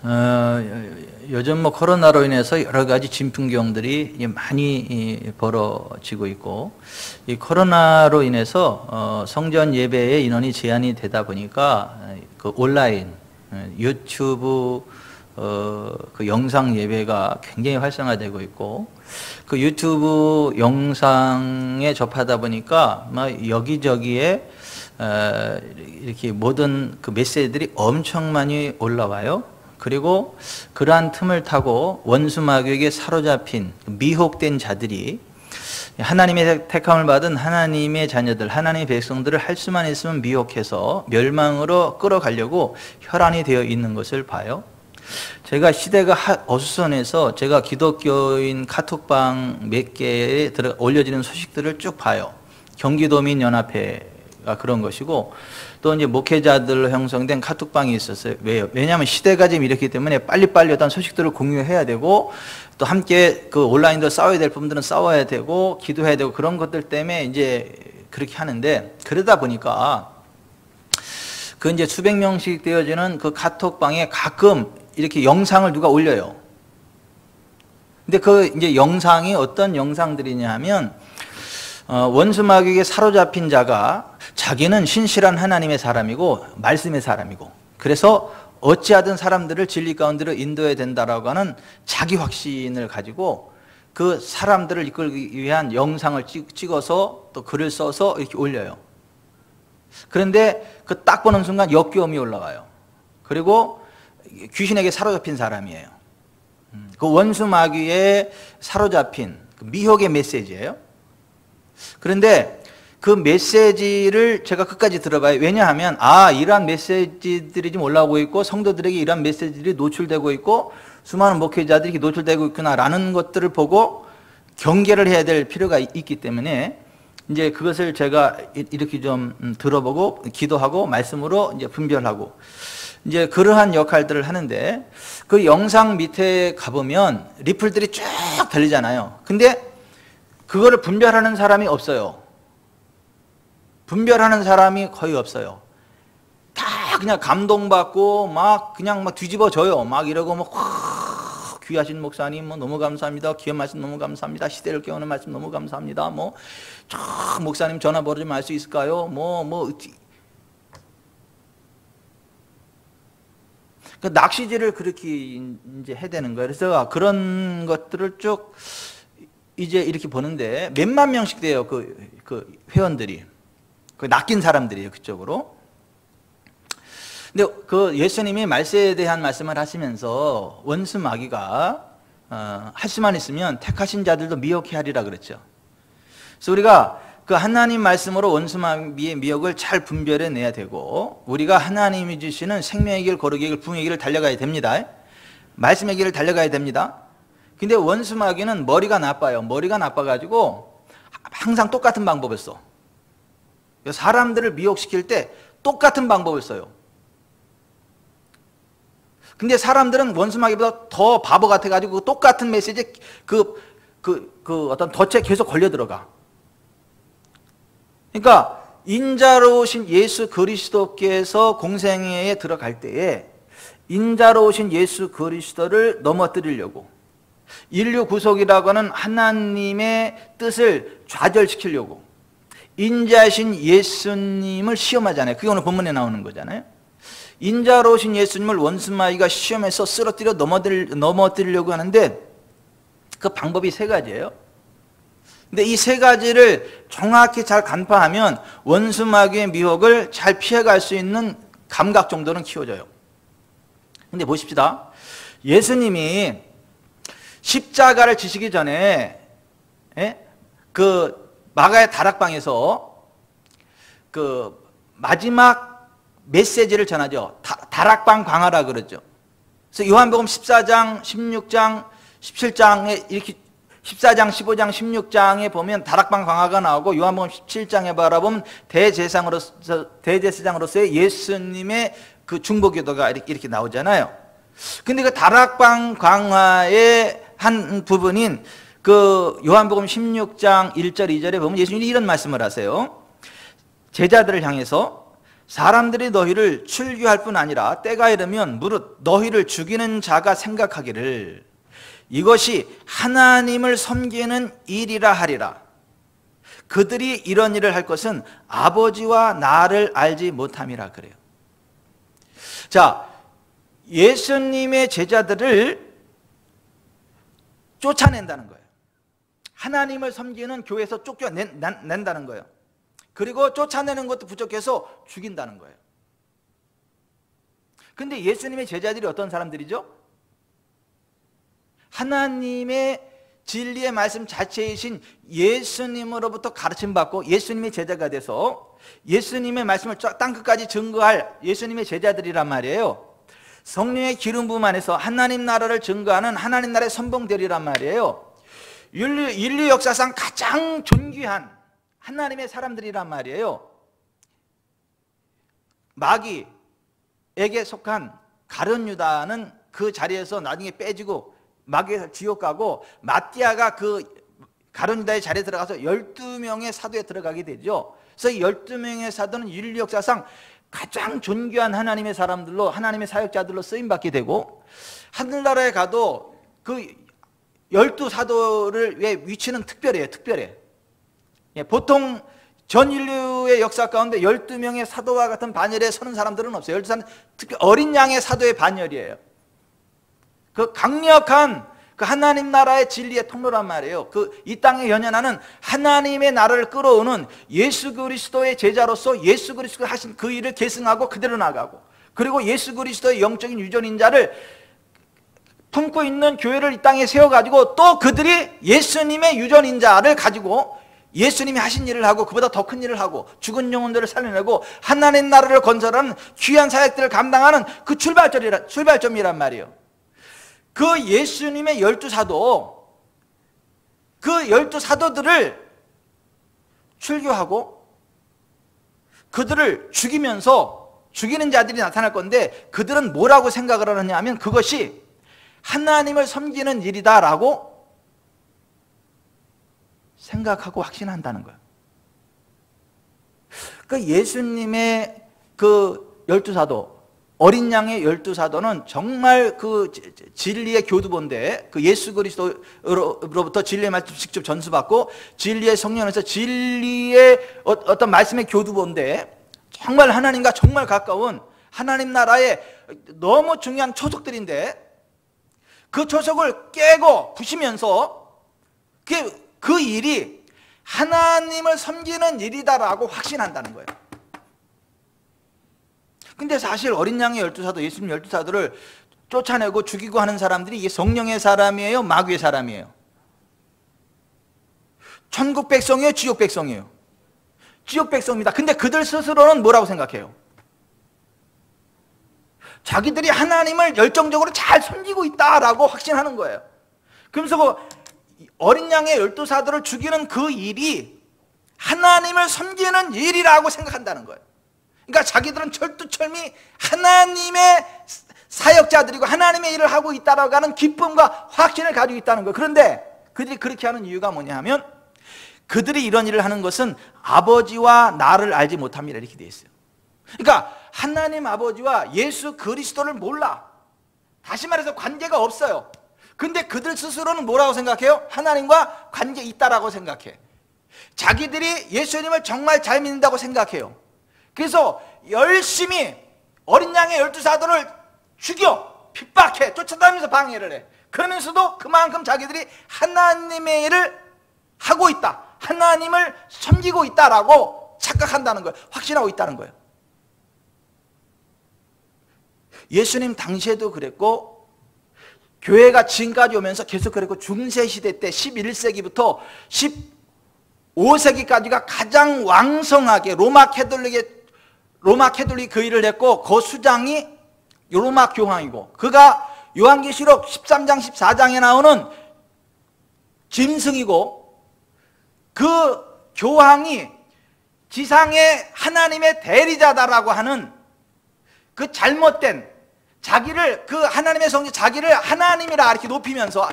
요즘 뭐 코로나로 인해서 여러 가지 진풍경들이 많이 벌어지고 있고, 이 코로나로 인해서 성전 예배의 인원이 제한이 되다 보니까 그 온라인 유튜브 그 영상 예배가 굉장히 활성화되고 있고, 그 유튜브 영상에 접하다 보니까 막 여기저기에 이렇게 모든 그 메시지들이 엄청 많이 올라와요. 그리고 그러한 틈을 타고 원수 마귀에게 사로잡힌 미혹된 자들이 하나님의 택함을 받은 하나님의 자녀들, 하나님의 백성들을 할 수만 있으면 미혹해서 멸망으로 끌어가려고 혈안이 되어 있는 것을 봐요. 제가 시대가 어수선해서 제가 기독교인 카톡방 몇 개에 올려지는 소식들을 쭉 봐요. 경기도민연합회가 그런 것이고, 또 이제 목회자들로 형성된 카톡방이 있었어요. 왜요? 왜냐하면 시대가 지금 이렇기 때문에 빨리빨리 어떤 소식들을 공유해야 되고, 또 함께 그 온라인도 싸워야 될 부분들은 싸워야 되고, 기도해야 되고, 그런 것들 때문에 이제 그렇게 하는데, 그러다 보니까 그 이제 수백 명씩 되어지는 그 카톡방에 가끔 이렇게 영상을 누가 올려요. 근데 그 이제 영상이 어떤 영상들이냐 하면, 원수 마귀에게 사로잡힌 자가 자기는 신실한 하나님의 사람이고 말씀의 사람이고, 그래서 어찌하든 사람들을 진리 가운데로 인도해야 된다라고 하는 자기 확신을 가지고 그 사람들을 이끌기 위한 영상을 찍어서 또 글을 써서 이렇게 올려요. 그런데 그 딱 보는 순간 역겨움이 올라와요. 그리고 귀신에게 사로잡힌 사람이에요. 그 원수 마귀에 사로잡힌 그 미혹의 메시지예요. 그런데 그 메시지를 제가 끝까지 들어봐요. 왜냐하면 이러한 메시지들이 좀 올라오고 있고, 성도들에게 이러한 메시지들이 노출되고 있고, 수많은 목회자들이 노출되고 있구나라는 것들을 보고 경계를 해야 될 필요가 있기 때문에 이제 그것을 제가 이렇게 좀 들어보고 기도하고 말씀으로 이제 분별하고 이제 그러한 역할들을 하는데, 그 영상 밑에 가보면 리플들이 쭉 달리잖아요. 근데 그거를 분별하는 사람이 없어요. 분별하는 사람이 거의 없어요. 다 그냥 감동받고 막 그냥 막 뒤집어져요. 막 이러고 뭐 귀하신 목사님 뭐 너무 감사합니다. 귀한 말씀 너무 감사합니다. 시대를 깨우는 말씀 너무 감사합니다. 뭐 목사님 전화번호 좀 알 수 있을까요? 그 낚시질을 그렇게 이제 해야 되는 거예요. 그래서 그런 것들을 쭉 이제 이렇게 보는데 몇만 명씩 돼요. 그 회원들이. 그 낚인 사람들이에요, 그쪽으로. 근데 그 예수님이 말세에 대한 말씀을 하시면서 원수 마귀가 할 수만 있으면 택하신 자들도 미혹해 하리라 그랬죠. 그래서 우리가 그 하나님 말씀으로 원수 마귀의 미혹을 잘 분별해 내야 되고, 우리가 하나님이 주시는 생명의 길, 거룩의 길, 부흥의 길을 달려가야 됩니다. 말씀의 길을 달려가야 됩니다. 근데 원수 마귀는 머리가 나빠요. 머리가 나빠가지고 항상 똑같은 방법을 써. 사람들을 미혹시킬 때 똑같은 방법을 써요. 근데 사람들은 원수 마귀보다 더 바보 같아가지고 똑같은 메시지에 어떤 덫에 계속 걸려 들어가. 그러니까 인자로우신 예수 그리스도께서 공생애에 들어갈 때에 인자로우신 예수 그리스도를 넘어뜨리려고, 인류 구속이라고 하는 하나님의 뜻을 좌절시키려고 인자하신 예수님을 시험하잖아요. 그게 오늘 본문에 나오는 거잖아요. 인자로우신 예수님을 원수 마귀가 시험해서 쓰러뜨려 넘어뜨리려고 하는데 그 방법이 세 가지예요. 근데 이 세 가지를 정확히 잘 간파하면 원수 마귀의 미혹을 잘 피해갈 수 있는 감각 정도는 키워져요. 근데 보십시다. 예수님이 십자가를 지시기 전에 그 마가의 다락방에서 그 마지막 메시지를 전하죠. 다락방 강화라 그러죠. 그래서 요한복음 14장, 16장, 17장에 이렇게 14장, 15장, 16장에 보면 다락방 강화가 나오고, 요한복음 17장에 바라보면 대제사장으로서의 예수님의 그 중보기도가 이렇게 나오잖아요. 근데 그 다락방 강화의 한 부분인 그 요한복음 16장 1절 2절에 보면 예수님이 이런 말씀을 하세요. 제자들을 향해서 사람들이 너희를 출교할 뿐 아니라 때가 이르면 무릇 너희를 죽이는 자가 생각하기를 이것이 하나님을 섬기는 일이라 하리라. 그들이 이런 일을 할 것은 아버지와 나를 알지 못함이라 그래요. 자, 예수님의 제자들을 쫓아낸다는 거예요. 하나님을 섬기는 교회에서 쫓겨낸다는 거예요. 그리고 쫓아내는 것도 부족해서 죽인다는 거예요. 근데 예수님의 제자들이 어떤 사람들이죠? 하나님의 진리의 말씀 자체이신 예수님으로부터 가르침받고 예수님의 제자가 돼서 예수님의 말씀을 땅끝까지 증거할 예수님의 제자들이란 말이에요. 성령의 기름 부음 안에서 하나님 나라를 증거하는 하나님 나라의 선봉들이란 말이에요. 인류 역사상 가장 존귀한 하나님의 사람들이란 말이에요. 마귀에게 속한 가룟 유다는 그 자리에서 나중에 빼지고 마귀에서 지옥 가고, 마띠아가 그 가룟 유다의 자리에 들어가서 12명의 사도에 들어가게 되죠. 그래서 이 12명의 사도는 인류 역사상 가장 존귀한 하나님의 사람들로, 하나님의 사역자들로 쓰임받게 되고, 하늘나라에 가도 그 12사도의 위치는 특별해요. 특별해. 보통 전 인류의 역사 가운데 12명의 사도와 같은 반열에 서는 사람들은 없어요. 12사도는 특히 어린 양의 사도의 반열이에요. 그 강력한 그 하나님 나라의 진리의 통로란 말이에요. 그 이 땅에 연연하는 하나님의 나라를 끌어오는 예수 그리스도의 제자로서 예수 그리스도가 하신 그 일을 계승하고 그대로 나가고, 그리고 예수 그리스도의 영적인 유전인자를 품고 있는 교회를 이 땅에 세워가지고 또 그들이 예수님의 유전인자를 가지고 예수님이 하신 일을 하고 그보다 더 큰 일을 하고 죽은 영혼들을 살려내고 하나님 나라를 건설하는 귀한 사역들을 감당하는 그 출발점이란 말이에요. 그 예수님의 12사도, 그 12사도들을 출교하고 그들을 죽이면서 죽이는 자들이 나타날 건데, 그들은 뭐라고 생각을 하느냐 하면 그것이 하나님을 섬기는 일이다라고 생각하고 확신한다는 거예요. 그 예수님의 그 12사도, 어린 양의 12사도는 정말 그 진리의 교두보인데, 그 예수 그리스도로부터 진리의 말씀 직접 전수받고 진리의 성령에서 진리의 어떤 말씀의 교두보인데, 정말 하나님과 정말 가까운 하나님 나라의 너무 중요한 초석들인데, 그 초석을 깨고 부시면서 그 일이 하나님을 섬기는 일이다라고 확신한다는 거예요. 근데 사실 어린 양의 12사도, 예수님 12사도를 쫓아내고 죽이고 하는 사람들이 이게 성령의 사람이에요? 마귀의 사람이에요? 천국 백성이에요? 지옥 백성이에요? 지옥 백성입니다. 근데 그들 스스로는 뭐라고 생각해요? 자기들이 하나님을 열정적으로 잘 섬기고 있다라고 확신하는 거예요. 그러면서 그 어린 양의 12사도를 죽이는 그 일이 하나님을 섬기는 일이라고 생각한다는 거예요. 그러니까 자기들은 철두철미 하나님의 사역자들이고 하나님의 일을 하고 있다라고 하는 기쁨과 확신을 가지고 있다는 거예요. 그런데 그들이 그렇게 하는 이유가 뭐냐 하면, 그들이 이런 일을 하는 것은 아버지와 나를 알지 못함이라 이렇게 되어 있어요. 그러니까 하나님 아버지와 예수 그리스도를 몰라. 다시 말해서 관계가 없어요. 근데 그들 스스로는 뭐라고 생각해요? 하나님과 관계 있다라고 생각해. 자기들이 예수님을 정말 잘 믿는다고 생각해요. 그래서 열심히 어린 양의 12사도를 죽여, 핍박해, 쫓아다니면서 방해를 해. 그러면서도 그만큼 자기들이 하나님의 일을 하고 있다, 하나님을 섬기고 있다라고 착각한다는 거예요. 확신하고 있다는 거예요. 예수님 당시에도 그랬고, 교회가 지금까지 오면서 계속 그랬고, 중세시대 때 11세기부터 15세기까지가 가장 왕성하게 로마 캐톨릭 그 일을 했고, 그 수장이 로마 교황이고, 그가 요한계시록 13장 14장에 나오는 짐승이고, 그 교황이 지상의 하나님의 대리자다라고 하는 그 잘못된 자기를, 그 하나님의 성질, 자기를 하나님이라 이렇게 높이면서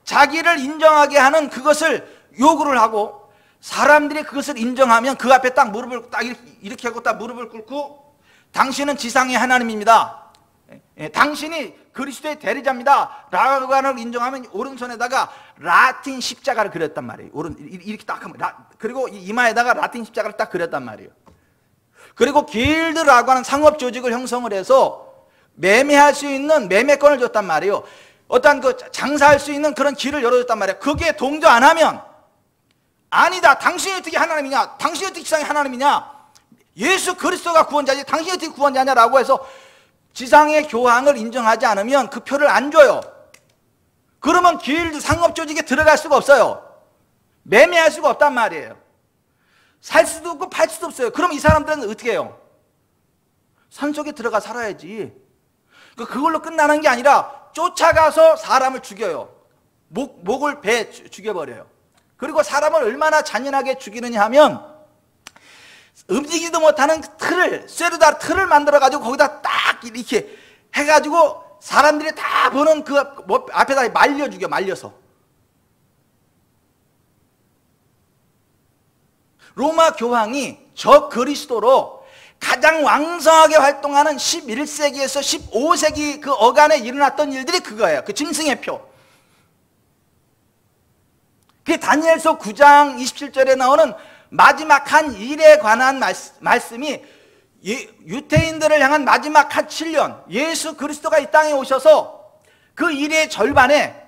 자기를 인정하게 하는 그것을 요구를 하고, 사람들이 그것을 인정하면 그 앞에 딱 무릎을 딱 이렇게 하고 딱 무릎을 꿇고 당신은 지상의 하나님입니다. 당신이 그리스도의 대리자입니다 라고 하는 걸 인정하면 오른손에다가 라틴 십자가를 그렸단 말이에요. 이렇게 딱 하면, 그리고 이마에다가 라틴 십자가를 딱 그렸단 말이에요. 그리고 길드라고 하는 상업 조직을 형성을 해서 매매할 수 있는 매매권을 줬단 말이에요. 어떤 그 장사할 수 있는 그런 길을 열어줬단 말이에요. 거기에 동조 안 하면, 아니다, 당신이 어떻게 하나님이냐, 당신이 어떻게 지상의 하나님이냐, 예수 그리스도가 구원자지 당신이 어떻게 구원자냐라고 해서 지상의 교황을 인정하지 않으면 그 표를 안 줘요. 그러면 길드 상업 조직에 들어갈 수가 없어요. 매매할 수가 없단 말이에요. 살 수도 없고 팔 수도 없어요. 그럼 이 사람들은 어떻게 해요? 산속에 들어가 살아야지. 그걸로 끝나는 게 아니라 쫓아가서 사람을 죽여요. 목을 배 죽여버려요. 그리고 사람을 얼마나 잔인하게 죽이느냐 하면 움직이지도 못하는 틀을, 쇠로다 틀을 만들어가지고 거기다 딱 이렇게 해가지고 사람들이 다 보는 그 앞에다 말려 죽여, 말려서. 로마 교황이 저 그리스도로 가장 왕성하게 활동하는 11세기에서 15세기 그 어간에 일어났던 일들이 그거예요. 그 짐승의 표. 그게 다니엘서 9장 27절에 나오는 마지막 한 일에 관한 말씀이 유태인들을 향한 마지막 한 7년, 예수 그리스도가 이 땅에 오셔서 그 일의 절반에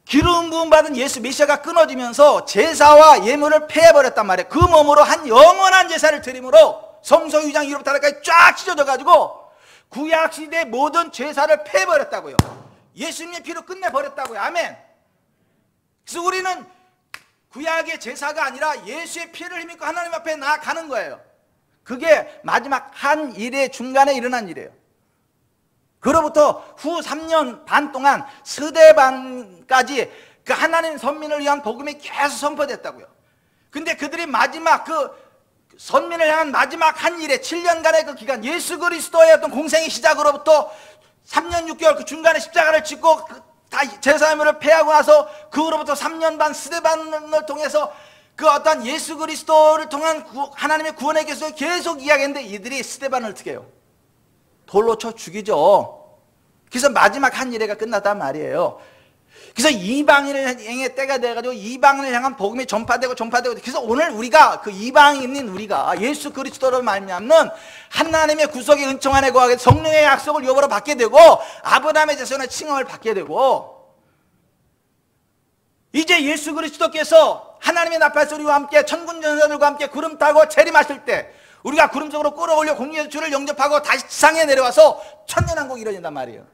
기름 부음 받은 예수 메시아가 끊어지면서 제사와 예물을 폐해버렸단 말이에요. 그 몸으로 한 영원한 제사를 드림으로 성소 유장 1호부터 4까지 쫙 찢어져 가지고 구약시대 모든 제사를 폐해버렸다고요. 예수님의 피로 끝내버렸다고요. 아멘. 그래서 우리는 구약의 제사가 아니라 예수의 피를 힘입고 하나님 앞에 나아가는 거예요. 그게 마지막 한 일의 중간에 일어난 일이에요. 그로부터 후 3년 반 동안 스데반까지 그 하나님 선민을 위한 복음이 계속 선포됐다고요. 근데 그들이 마지막 그 선민을 향한 마지막 한 일에 7년간의 그 기간, 예수 그리스도의 어떤 공생의 시작으로부터 3년 6개월 그 중간에 십자가를 짓고 다 제사물을 폐하고 나서 그 후로부터 3년 반 스데반을 통해서 그 어떤 예수 그리스도를 통한 하나님의 구원의 계속을 계속 이야기했는데 이들이 스데반을 어떻게 해요? 돌로 쳐 죽이죠. 그래서 마지막 한 일회가 끝났단 말이에요. 그래서 이방인의 때가 돼가지고 이방인을 향한 복음이 전파되고 그래서 오늘 우리가 그 이방인인 우리가 예수 그리스도로 말미암는 하나님의 구속의 은총 안에 거하게 성령의 약속을 유업으로 받게 되고 아브라함의 자손의 칭함을 받게 되고 이제 예수 그리스도께서 하나님의 나팔 소리와 함께 천군 전사들과 함께 구름 타고 재림하실 때 우리가 구름 속으로 끌어올려 공의의 주를 영접하고 다시 지상에 내려와서 천년왕국이 이루어진단 말이에요.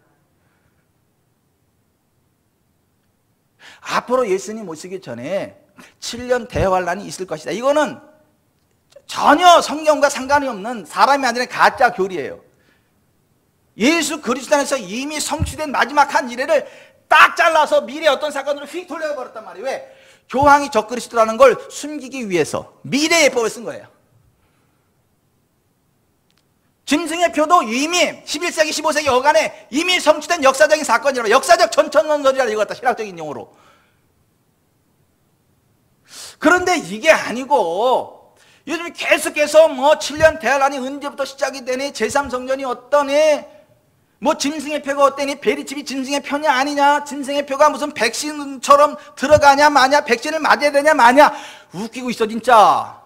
앞으로 예수님 오시기 전에 7년 대환란이 있을 것이다. 이거는 전혀 성경과 상관이 없는 사람이 만드는 가짜 교리예요. 예수 그리스도 안에서 이미 성취된 마지막 한 일회를 딱 잘라서 미래의 어떤 사건으로 휙 돌려버렸단 말이에요. 왜? 교황이 적그리스도라는 걸 숨기기 위해서 미래의 예법을 쓴 거예요. 짐승의 표도 이미 11세기 15세기 어간에 이미 성취된 역사적인 사건이라고, 역사적 전천론설이라고 읽었다, 신학적인 용어로. 그런데 이게 아니고 요즘 계속해서 뭐 7년 대환란이 언제부터 시작이 되니, 제3성전이 어떠니, 뭐 짐승의 표가 어떠니, 베리집이 짐승의 표냐 아니냐, 짐승의 표가 무슨 백신처럼 들어가냐 마냐, 백신을 맞아야 되냐 마냐, 웃기고 있어 진짜.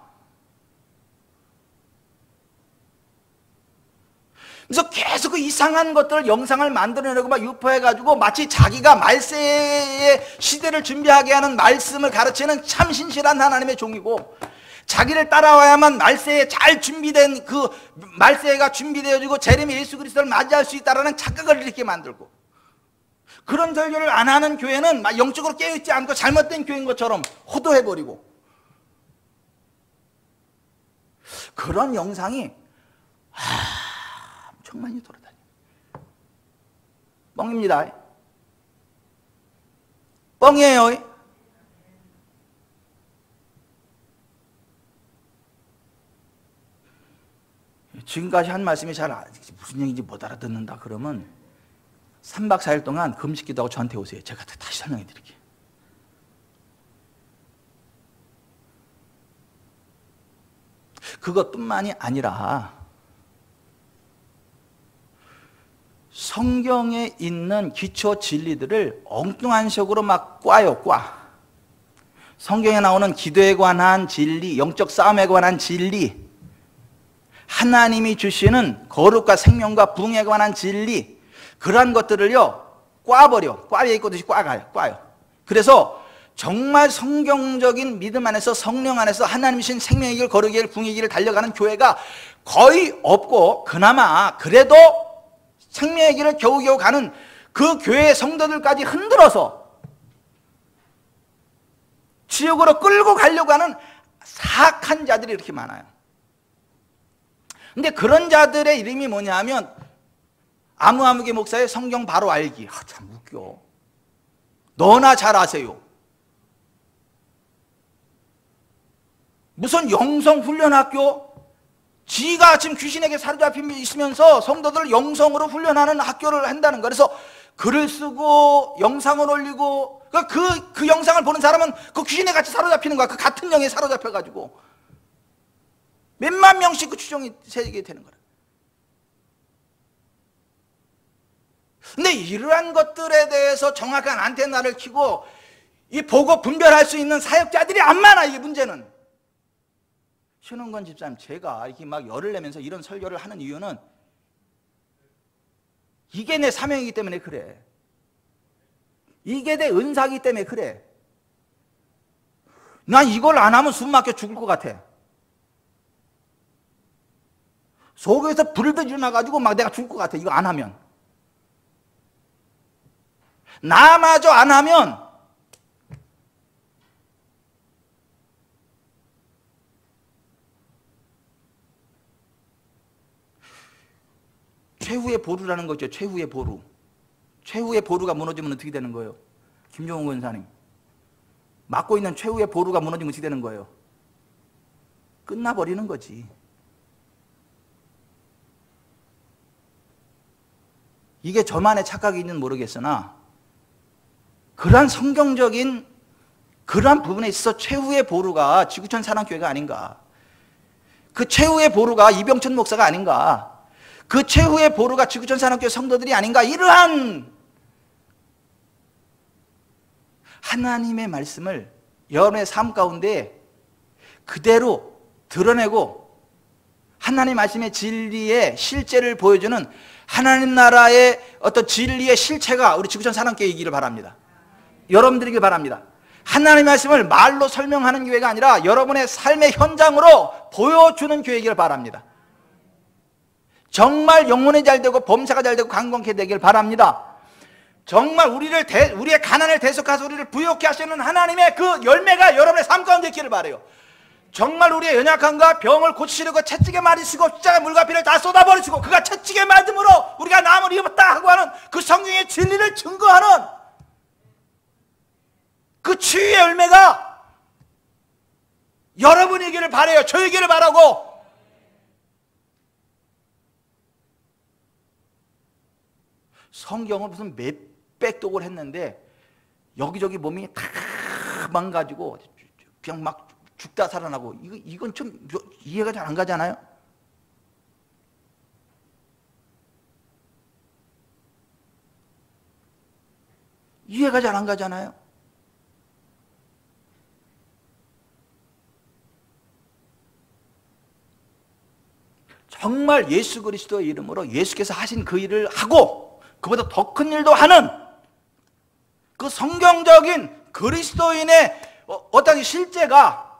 그래서 계속 그 이상한 것들을 영상을 만들어내고 막 유포해가지고 마치 자기가 말세의 시대를 준비하게 하는 말씀을 가르치는 참 신실한 하나님의 종이고, 자기를 따라와야만 말세에 잘 준비된 그 말세가 준비되어지고 재림의 예수 그리스도를 맞이할 수 있다는 착각을 이렇게 만들고, 그런 설교를 안 하는 교회는 막 영적으로 깨어있지 않고 잘못된 교회인 것처럼 호도해버리고, 그런 영상이 엄청 많이 돌아다녀요. 뻥입니다. 뻥이에요. 지금까지 한 말씀이 잘 무슨 얘기인지 못 알아듣는다 그러면 3박 4일 동안 금식기도 하고 저한테 오세요. 제가 다시 설명해 드릴게요. 그것뿐만이 아니라 성경에 있는 기초 진리들을 엉뚱한 식으로 막 꽈요, 꽈. 성경에 나오는 기도에 관한 진리, 영적 싸움에 관한 진리, 하나님이 주시는 거룩과 생명과 부흥에 관한 진리, 그러한 것들을요 꽈버려. 꽈에 있듯이 꽈요. 그래서 정말 성경적인 믿음 안에서, 성령 안에서 하나님이신 생명의 길, 거룩의 길, 부흥의 길을 달려가는 교회가 거의 없고, 그나마 그래도 생명의 길을 겨우겨우 가는 그 교회의 성도들까지 흔들어서 지옥으로 끌고 가려고 하는 사악한 자들이 이렇게 많아요. 근데 그런 자들의 이름이 뭐냐 하면 아무개 목사의 성경 바로 알기. 참 웃겨. 너나 잘 아세요. 무슨 영성훈련학교? 지가 지금 귀신에게 사로잡혀 있으면서 성도들을 영성으로 훈련하는 학교를 한다는 거. 그래서 글을 쓰고 영상을 올리고 그 영상을 보는 사람은 그 귀신에 같이 사로잡히는 거야. 그 같은 영에 사로잡혀가지고 몇만 명씩 그 추종이 세게 되는 거야. 근데 이러한 것들에 대해서 정확한 안테나를 켜고 이 보고 분별할 수 있는 사역자들이 안 많아. 이게 문제는. 신원건 집사님, 제가 이렇게 막 열을 내면서 이런 설교를 하는 이유는 이게 내 사명이기 때문에 그래. 이게 내 은사이기 때문에 그래. 난 이걸 안 하면 숨 막혀 죽을 것 같아. 속에서 불도 일어나가지고 막 내가 죽을 것 같아. 이거 안 하면. 나마저 안 하면 최후의 보루라는 거죠. 최후의 보루. 최후의 보루가 무너지면 어떻게 되는 거예요? 김종훈 권사님, 맡고 있는 최후의 보루가 무너지면 어떻게 되는 거예요? 끝나버리는 거지. 이게 저만의 착각이 있는지 모르겠으나 그러한 성경적인 그러한 부분에 있어서 최후의 보루가 지구촌 사랑교회가 아닌가. 그 최후의 보루가 이병천 목사가 아닌가. 그 최후의 보루가 지구촌 사랑교회 성도들이 아닌가. 이러한 하나님의 말씀을 여러분의 삶 가운데 그대로 드러내고 하나님 말씀의 진리의 실제를 보여주는 하나님 나라의 어떤 진리의 실체가 우리 지구촌 사랑교회이기를 바랍니다. 여러분들이길 바랍니다. 하나님의 말씀을 말로 설명하는 교회가 아니라 여러분의 삶의 현장으로 보여주는 교회이기를 바랍니다. 정말 영혼이 잘 되고 범사가 잘 되고 강건케 되길 바랍니다. 정말 우리의 가난을 대속하셔서 우리를 부욕케 하시는 하나님의 그 열매가 여러분의 삶 가운데 있기를 바라요. 정말 우리의 연약함과 병을 고치시려고 채찍에 맞으시고 십자가 물과 피를 다 쏟아버리시고 그가 채찍에 맞음으로 우리가 나음을 입었다 하고 하는 그 성경의 진리를 증거하는 그 치유의 열매가 여러분이기를 바라요. 저이기를 바라고. 성경을 무슨 몇백 독을 했는데 여기저기 몸이 다 망가지고 그냥 막 죽다 살아나고 이건 좀 이해가 잘 안 가잖아요. 이해가 잘 안 가잖아요. 정말 예수 그리스도의 이름으로 예수께서 하신 그 일을 하고 그보다 더 큰 일도 하는 그 성경적인 그리스도인의 어떤 실제가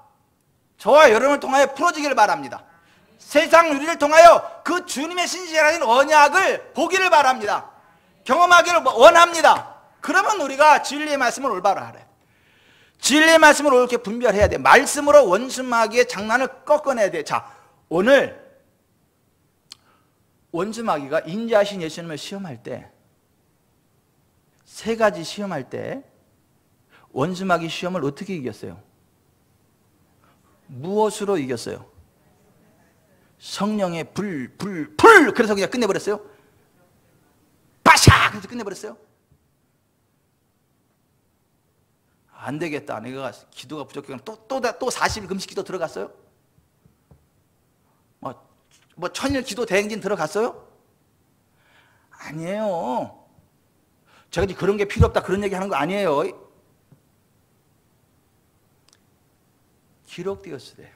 저와 여러분을 통하여 풀어지기를 바랍니다. 세상 우리를 통하여 그 주님의 신실하신 언약을 보기를 바랍니다. 경험하기를 원합니다. 그러면 우리가 진리의 말씀을 올바로 알아요. 진리의 말씀을 옳게 분별해야 돼. 말씀으로 원수마귀의 장난을 꺾어내야 돼. 자, 오늘 원수마귀가 인자하신 예수님을 시험할 때 세 가지 시험할 때 원수마귀 시험을 어떻게 이겼어요? 무엇으로 이겼어요? 성령의 불 그래서 그냥 끝내버렸어요? 빠샥 그래서 끝내버렸어요? 안 되겠다. 내가 기도가 부족해. 또 40일 금식 기도 들어갔어요? 뭐 천일 기도 대행진 들어갔어요? 아니에요. 제가 지금 그런 게 필요 없다 그런 얘기 하는 거 아니에요. 기록되었으되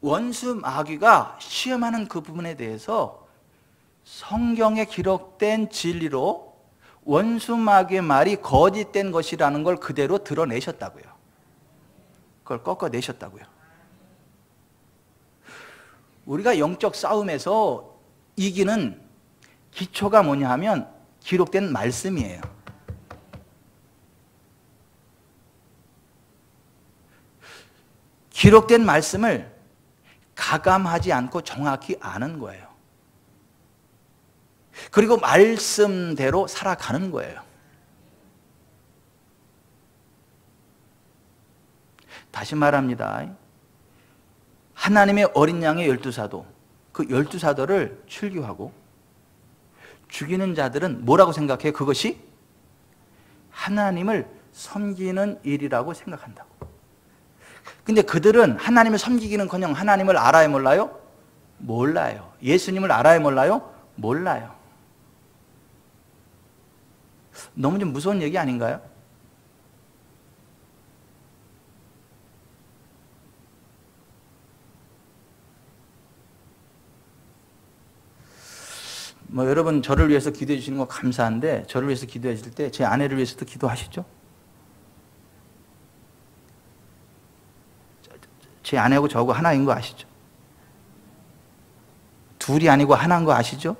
원수 마귀가 시험하는 그 부분에 대해서 성경에 기록된 진리로 원수 마귀의 말이 거짓된 것이라는 걸 그대로 드러내셨다고요. 그걸 꺾어내셨다고요. 우리가 영적 싸움에서 이기는 기초가 뭐냐 하면 기록된 말씀이에요. 기록된 말씀을 가감하지 않고 정확히 아는 거예요. 그리고 말씀대로 살아가는 거예요. 다시 말합니다. 하나님의 어린 양의 12사도, 그 12사도를 출교하고 죽이는 자들은 뭐라고 생각해요? 그것이 하나님을 섬기는 일이라고 생각한다고. 근데 그들은 하나님을 섬기기는커녕 하나님을 알아요, 몰라요? 몰라요. 예수님을 알아요, 몰라요? 몰라요. 너무 좀 무서운 얘기 아닌가요? 여러분 저를 위해서 기도해 주시는 거 감사한데 저를 위해서 기도해 주실 때 제 아내를 위해서도 기도하시죠? 제 아내하고 저하고 하나인 거 아시죠? 둘이 아니고 하나인 거 아시죠?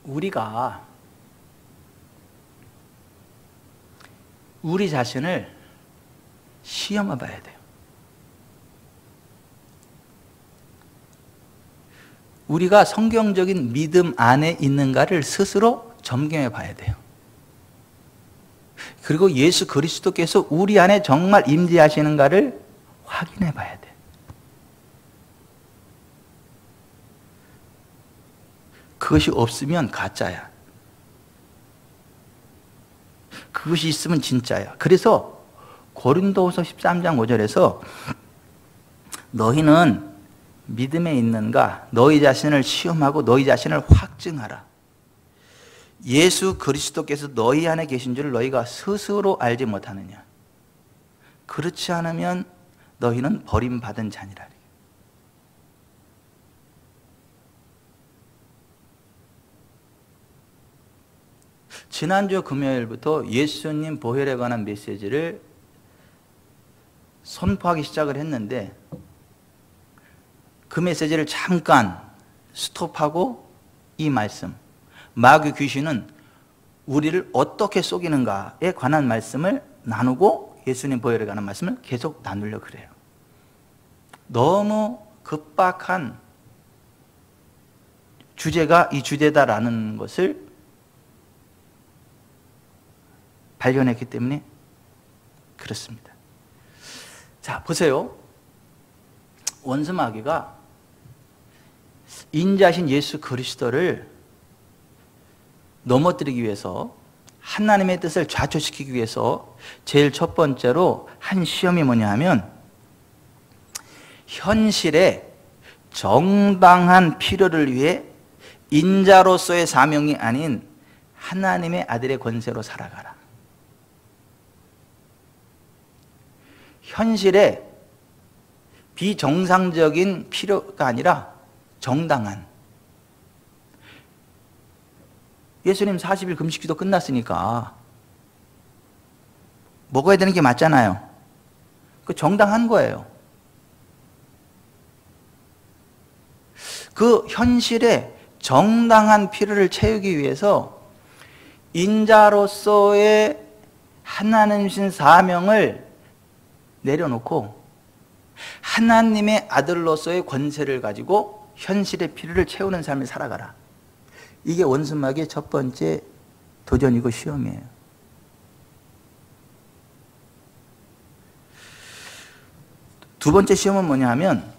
우리가 우리 자신을 시험해 봐야 돼요. 우리가 성경적인 믿음 안에 있는가를 스스로 점검해 봐야 돼요. 그리고 예수 그리스도께서 우리 안에 정말 임재하시는가를 확인해 봐야 돼요. 그것이 없으면 가짜야. 그것이 있으면 진짜야. 그래서 고린도후서 13장 5절에서 너희는 믿음에 있는가? 너희 자신을 시험하고 너희 자신을 확증하라. 예수 그리스도께서 너희 안에 계신 줄 너희가 스스로 알지 못하느냐? 그렇지 않으면 너희는 버림받은 자니라. 지난주 금요일부터 예수님 보혈에 관한 메시지를 선포하기 시작을 했는데 그 메시지를 잠깐 스톱하고 이 말씀, 마귀 귀신은 우리를 어떻게 속이는가에 관한 말씀을 나누고 예수님 보혈에 관한 말씀을 계속 나누려고 그래요. 너무 급박한 주제가 이 주제다라는 것을 발견했기 때문에 그렇습니다. 자, 보세요. 원수 마귀가 인자신 예수 그리스도를 넘어뜨리기 위해서 하나님의 뜻을 좌초시키기 위해서 제일 첫 번째로 한 시험이 뭐냐 하면 현실에 정당한 필요를 위해 인자로서의 사명이 아닌 하나님의 아들의 권세로 살아가라. 현실에 비정상적인 필요가 아니라 정당한. 예수님 40일 금식기도 끝났으니까 먹어야 되는 게 맞잖아요. 그 정당한 거예요. 그 현실에 정당한 필요를 채우기 위해서 인자로서의 하나님신 사명을 내려놓고 하나님의 아들로서의 권세를 가지고 현실의 필요를 채우는 삶을 살아가라. 이게 원수마귀의 첫 번째 도전이고 시험이에요. 두 번째 시험은 뭐냐 하면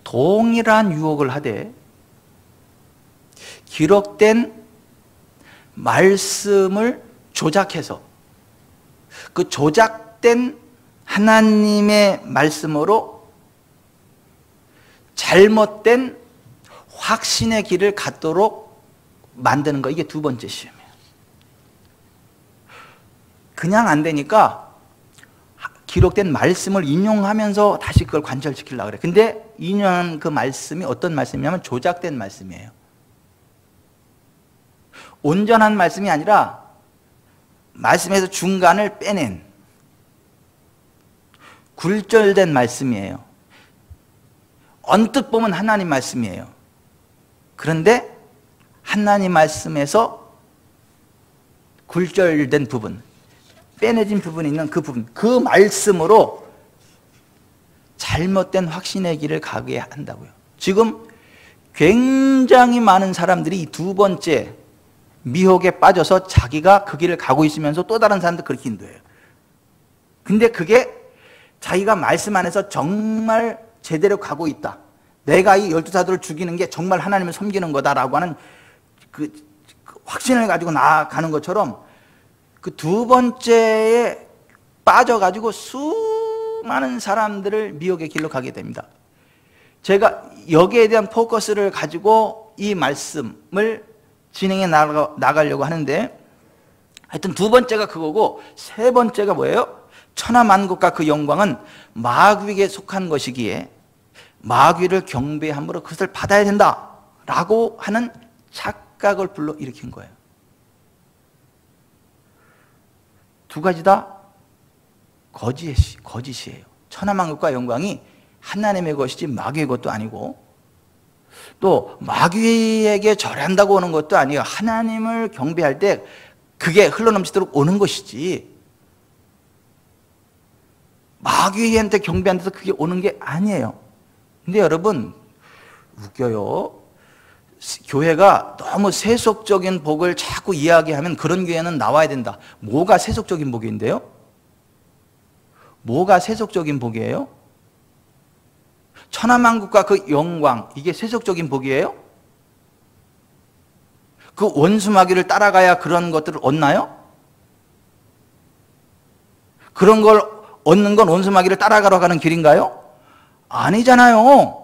동일한 유혹을 하되 기록된 말씀을 조작해서 그 조작된 하나님의 말씀으로 잘못된 확신의 길을 갖도록 만드는 거, 이게 두 번째 시험이에요. 그냥 안 되니까 기록된 말씀을 인용하면서 다시 그걸 관철시키려고 그래. 근데 인용한 그 말씀이 어떤 말씀이냐면 조작된 말씀이에요. 온전한 말씀이 아니라 말씀에서 중간을 빼낸 굴절된 말씀이에요. 언뜻 보면 하나님 말씀이에요. 그런데 하나님 말씀에서 굴절된 부분, 빼내진 부분이 있는 그 부분, 그 말씀으로 잘못된 확신의 길을 가게 한다고요. 지금 굉장히 많은 사람들이 이 두 번째 미혹에 빠져서 자기가 그 길을 가고 있으면서 또 다른 사람들 그렇게 인도해요. 근데 그게 자기가 말씀 안에서 정말 제대로 가고 있다, 내가 이 12사도를 죽이는 게 정말 하나님을 섬기는 거다라고 하는 그 확신을 가지고 나아가는 것처럼 그 두 번째에 빠져가지고 수많은 사람들을 미혹의 길로 가게 됩니다. 제가 여기에 대한 포커스를 가지고 이 말씀을 진행해 나가려고 하는데, 하여튼 두 번째가 그거고, 세 번째가 뭐예요? 천하만국과 그 영광은 마귀에게 속한 것이기에 마귀를 경배함으로 그것을 받아야 된다라고 하는 착각을 불러일으킨 거예요. 두 가지 다 거짓이에요. 천하만국과 영광이 하나님의 것이지 마귀의 것도 아니고, 또 마귀에게 절한다고 오는 것도 아니에요. 하나님을 경배할 때 그게 흘러넘치도록 오는 것이지, 마귀한테 경배한 데서 그게 오는 게 아니에요. 근데 여러분, 웃겨요. 교회가 너무 세속적인 복을 자꾸 이야기하면 그런 교회는 나와야 된다. 뭐가 세속적인 복인데요? 뭐가 세속적인 복이에요? 천하만국과 그 영광, 이게 세속적인 복이에요? 그 원수 마귀를 따라가야 그런 것들을 얻나요? 그런 걸 얻는 건 원수 마귀를 따라가러 가는 길인가요? 아니잖아요.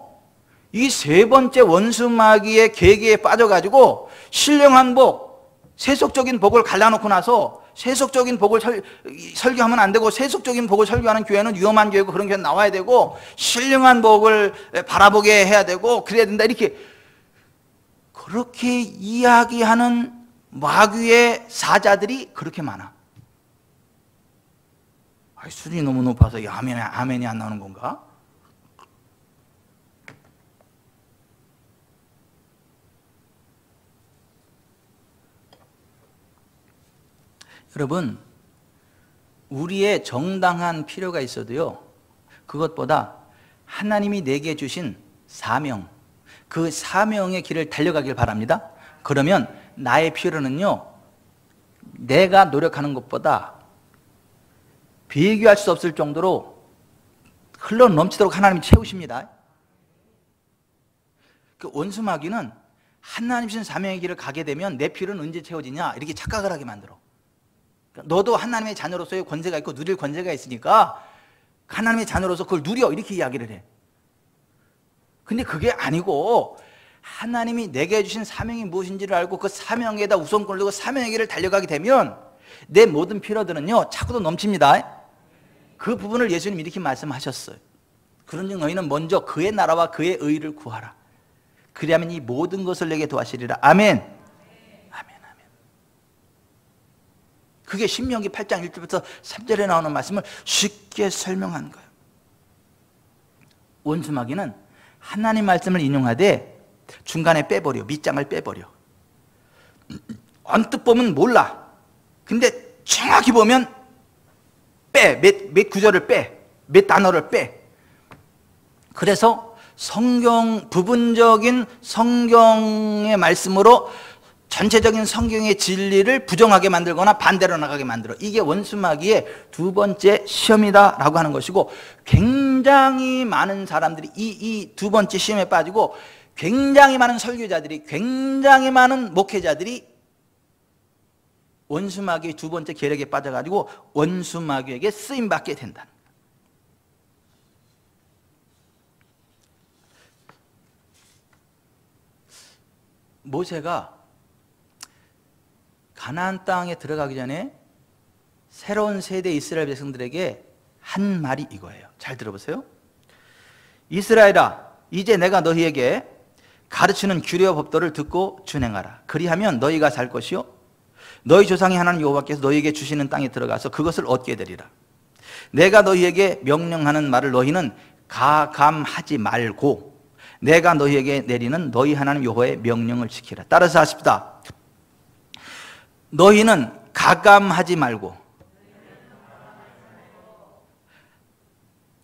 이 세 번째 원수 마귀의 계계에 빠져가지고 신령한 복, 세속적인 복을 갈라놓고 나서 세속적인 복을 설교하면 안 되고, 세속적인 복을 설교하는 교회는 위험한 교회고 그런 교회는 나와야 되고, 신령한 복을 바라보게 해야 되고 그래야 된다, 이렇게 그렇게 이야기하는 마귀의 사자들이 그렇게 많아. 수준이 너무 높아서 아멘이 안 나오는 건가? 여러분, 우리의 정당한 필요가 있어도요, 그것보다 하나님이 내게 주신 사명, 그 사명의 길을 달려가길 바랍니다. 그러면 나의 필요는요, 내가 노력하는 것보다 비교할 수 없을 정도로 흘러 넘치도록 하나님이 채우십니다. 그 원수 마귀는 하나님 주신 사명의 길을 가게 되면 내 필요는 언제 채워지냐, 이렇게 착각을 하게 만들어. 너도 하나님의 자녀로서의 권세가 있고 누릴 권세가 있으니까 하나님의 자녀로서 그걸 누려, 이렇게 이야기를 해. 근데 그게 아니고, 하나님이 내게 주신 사명이 무엇인지를 알고 그 사명에다 우선권을 두고 사명의 길을 달려가게 되면 내 모든 필요들은요 차고도 넘칩니다. 그 부분을 예수님 이렇게 말씀하셨어요. 그런즉 너희는 먼저 그의 나라와 그의 의를 구하라. 그리하면 이 모든 것을 내게 도와주시리라. 아멘. 그게 신명기 8장 1절부터 3절에 나오는 말씀을 쉽게 설명한 거예요. 원수 마귀는 하나님 말씀을 인용하되 중간에 빼버려, 밑장을 빼버려. 언뜻 보면 몰라. 근데 정확히 보면 몇 구절을 빼, 몇 단어를 빼. 그래서 부분적인 성경의 말씀으로 전체적인 성경의 진리를 부정하게 만들거나 반대로 나가게 만들어. 이게 원수마귀의 두 번째 시험이다라고 하는 것이고, 굉장히 많은 사람들이 이 두 번째 시험에 빠지고, 굉장히 많은 설교자들이, 굉장히 많은 목회자들이 원수마귀의 두 번째 계략에 빠져가지고 원수마귀에게 쓰임받게 된다. 모세가 가나안 땅에 들어가기 전에 새로운 세대 이스라엘 백성들에게 한 말이 이거예요. 잘 들어보세요. 이스라엘아, 이제 내가 너희에게 가르치는 규례와 법도를 듣고 준행하라. 그리하면 너희가 살 것이요 너희 조상의 하나님 여호와께서 너희에게 주시는 땅에 들어가서 그것을 얻게 되리라. 내가 너희에게 명령하는 말을 너희는 가감하지 말고 내가 너희에게 내리는 너희 하나님 여호와의 명령을 지키라. 따라서 하십시다. 너희는 가감하지 말고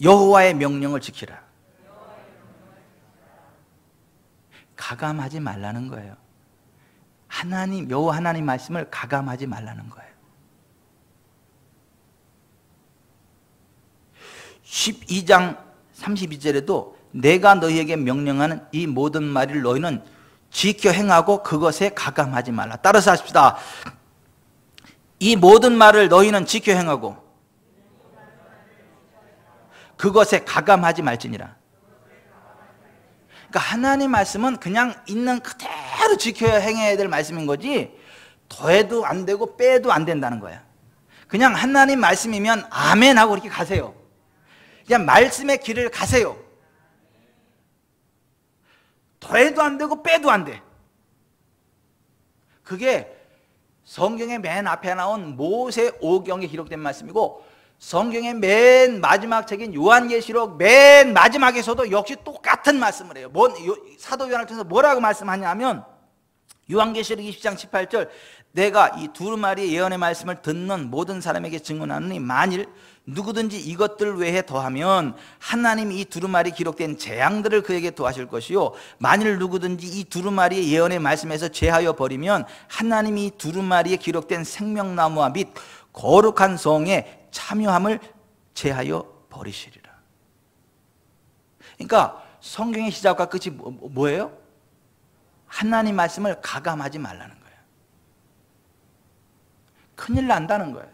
여호와의 명령을 지키라. 가감하지 말라는 거예요. 하나님, 여호와 하나님 말씀을 가감하지 말라는 거예요. 12장 32절에도 내가 너희에게 명령하는 이 모든 말을 너희는 지켜 행하고 그것에 가감하지 말라. 따라서 하십시다. 이 모든 말을 너희는 지켜 행하고 그것에 가감하지 말지니라. 그러니까 하나님 말씀은 그냥 있는 그대로 지켜야 행해야 될 말씀인 거지 더해도 안 되고 빼도 안 된다는 거야. 그냥 하나님 말씀이면 아멘 하고 이렇게 가세요. 그냥 말씀의 길을 가세요. 더해도 안 되고 빼도 안 돼. 그게 성경의 맨 앞에 나온 모세오경에 기록된 말씀이고, 성경의 맨 마지막 책인 요한계시록 맨 마지막에서도 역시 똑같은 말씀을 해요. 사도 요한을 통해서 뭐라고 말씀하냐면, 요한계시록 20장 18절, 내가 이 두루마리의 예언의 말씀을 듣는 모든 사람에게 증언하노니 만일 누구든지 이것들 외에 더하면 하나님이 이 두루마리 기록된 재앙들을 그에게 더하실 것이요, 만일 누구든지 이 두루마리의 예언의 말씀에서 제하여 버리면 하나님이 이 두루마리에 기록된 생명나무와 및 거룩한 성에 참여함을 제하여 버리시리라. 그러니까 성경의 시작과 끝이 뭐예요? 하나님 말씀을 가감하지 말라는 거예요. 큰일 난다는 거예요.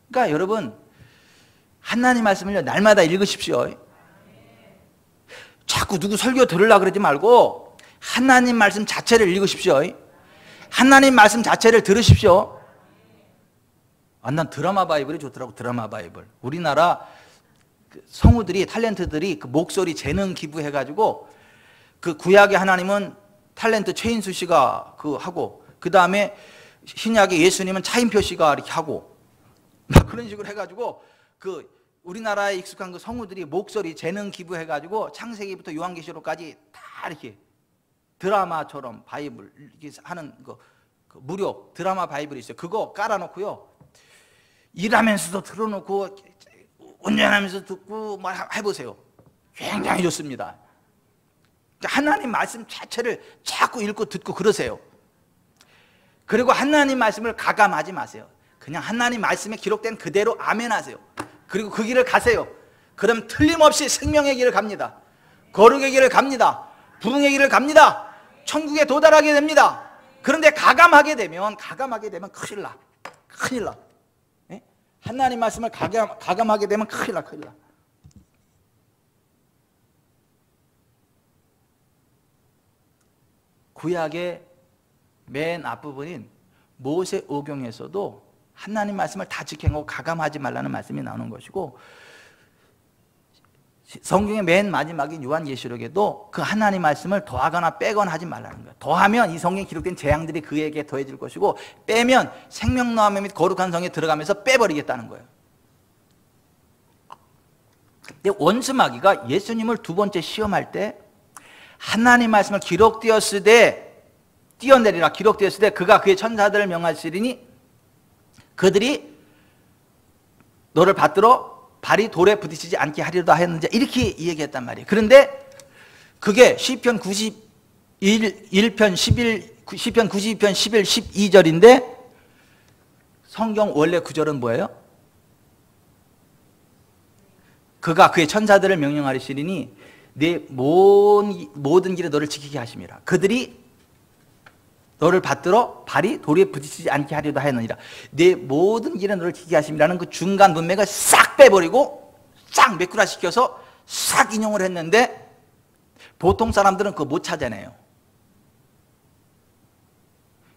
그러니까 여러분, 하나님 말씀을 날마다 읽으십시오. 자꾸 누구 설교 들으려고 그러지 말고 하나님 말씀 자체를 읽으십시오. 하나님 말씀 자체를 들으십시오. 난 드라마 바이블이 좋더라고. 드라마 바이블. 우리나라 성우들이, 탤런트들이 그 목소리 재능 기부해가지고, 그 구약의 하나님은 탤런트 최인수 씨가 하고, 그 다음에 신약의 예수님은 차인표 씨가 이렇게 하고, 막 그런 식으로 해가지고, 우리나라에 익숙한 그 성우들이 목소리 재능 기부해가지고 창세기부터 요한계시록까지 다 이렇게 드라마처럼 바이블 이렇게 하는 그 무료 드라마 바이블이 있어요. 그거 깔아놓고요, 일하면서도 틀어놓고 운전하면서 듣고 막 해보세요. 굉장히 좋습니다. 하나님 말씀 자체를 자꾸 읽고 듣고 그러세요. 그리고 하나님 말씀을 가감하지 마세요. 그냥 하나님 말씀에 기록된 그대로 아멘 하세요. 그리고 그 길을 가세요. 그럼 틀림없이 생명의 길을 갑니다. 거룩의 길을 갑니다. 부흥의 길을 갑니다. 천국에 도달하게 됩니다. 그런데 가감하게 되면 큰일 나. 큰일 나. 네? 하나님 말씀을 가감하게 되면 큰일 나. 구약의 맨 앞부분인 모세오경에서도 하나님 말씀을 다 지켜내고 가감하지 말라는 말씀이 나오는 것이고, 성경의 맨 마지막인 요한계시록에도 그 하나님 말씀을 더하거나 빼거나 하지 말라는 거예요. 더하면 이 성경에 기록된 재앙들이 그에게 더해질 것이고, 빼면 생명나무 및 거룩한 성에 들어가면서 빼버리겠다는 거예요. 근데 원수마귀가 예수님을 두 번째 시험할 때 하나님 말씀을 기록되었을 때 뛰어내리라, 기록되었을 때 그가 그의 천사들을 명하시리니 그들이 너를 받들어 발이 돌에 부딪히지 않게 하리로다 했는지, 이렇게 얘기했단 말이에요. 그런데 그게 시편 1편 11, 시편 92편 11, 12절인데 성경 원래 구절은 뭐예요? 그가 그의 천사들을 명령하시리니 내 모든 길에 너를 지키게 하심이라. 그들이 너를 받들어 발이 돌에 부딪히지 않게 하려도 하였느니라. 내 모든 길에 너를 지키게 하심이라는 그 중간 문맥을 싹 빼버리고 싹 매꾸라시켜서 싹 인용을 했는데 보통 사람들은 그거 못 찾아내요.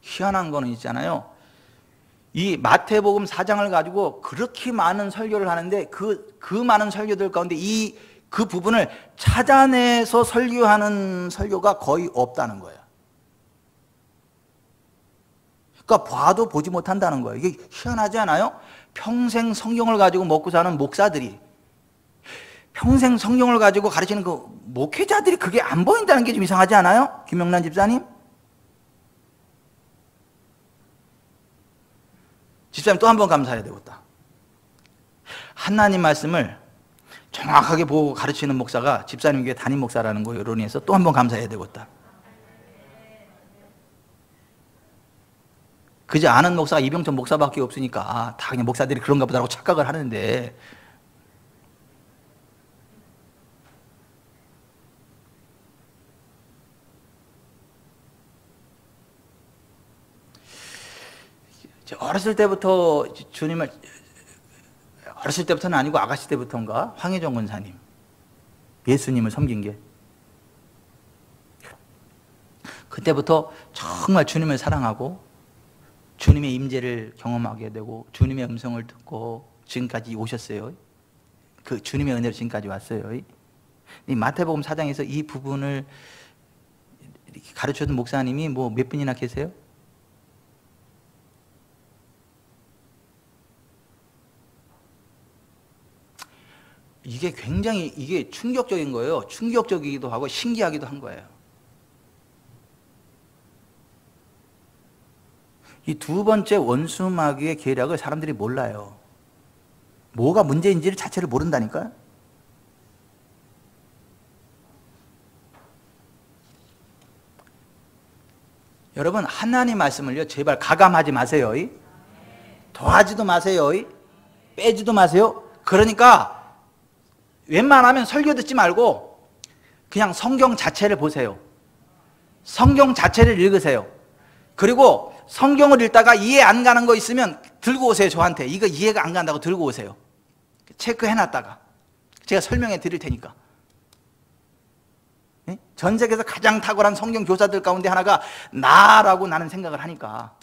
희한한 거는 있잖아요. 이 마태복음 4장을 가지고 그렇게 많은 설교를 하는데 그 많은 설교들 가운데 그 부분을 찾아내서 설교하는 설교가 거의 없다는 거예요. 그러니까 봐도 보지 못한다는 거예요. 이게 희한하지 않아요? 평생 성경을 가지고 먹고 사는 목사들이, 평생 성경을 가지고 가르치는 그 목회자들이 그게 안 보인다는 게 좀 이상하지 않아요? 김명란 집사님? 집사님 또 한 번 감사해야 되겠다. 하나님 말씀을 정확하게 보고 가르치는 목사가 집사님 교회 담임 목사라는 거 여론에서 또 한 번 감사해야 되겠다. 그저 아는 목사가 이병천 목사밖에 없으니까 다 그냥 목사들이 그런가 보다라고 착각을 하는데, 어렸을 때부터 주님을, 어렸을 때부터는 아니고 아가씨 때부터인가 황혜정 권사님 예수님을 섬긴 게, 그때부터 정말 주님을 사랑하고 주님의 임재를 경험하게 되고 주님의 음성을 듣고 지금까지 오셨어요. 그 주님의 은혜로 지금까지 왔어요. 이 마태복음 4장에서 이 부분을 가르쳐준 목사님이 뭐 몇 분이나 계세요? 이게 굉장히 이게 충격적인 거예요. 충격적이기도 하고 신기하기도 한 거예요. 이 두 번째 원수마귀의 계략을 사람들이 몰라요. 뭐가 문제인지를 자체를 모른다니까요. 여러분, 하나님 말씀을요, 제발 가감하지 마세요. 더하지도 마세요. 빼지도 마세요. 그러니까 웬만하면 설교 듣지 말고 그냥 성경 자체를 보세요. 성경 자체를 읽으세요. 그리고 성경을 읽다가 이해 안 가는 거 있으면 들고 오세요. 저한테 이거 이해가 안 간다고 들고 오세요. 체크해놨다가 제가 설명해 드릴 테니까. 전 세계에서 가장 탁월한 성경 교사들 가운데 하나가 나라고 나는 생각을 하니까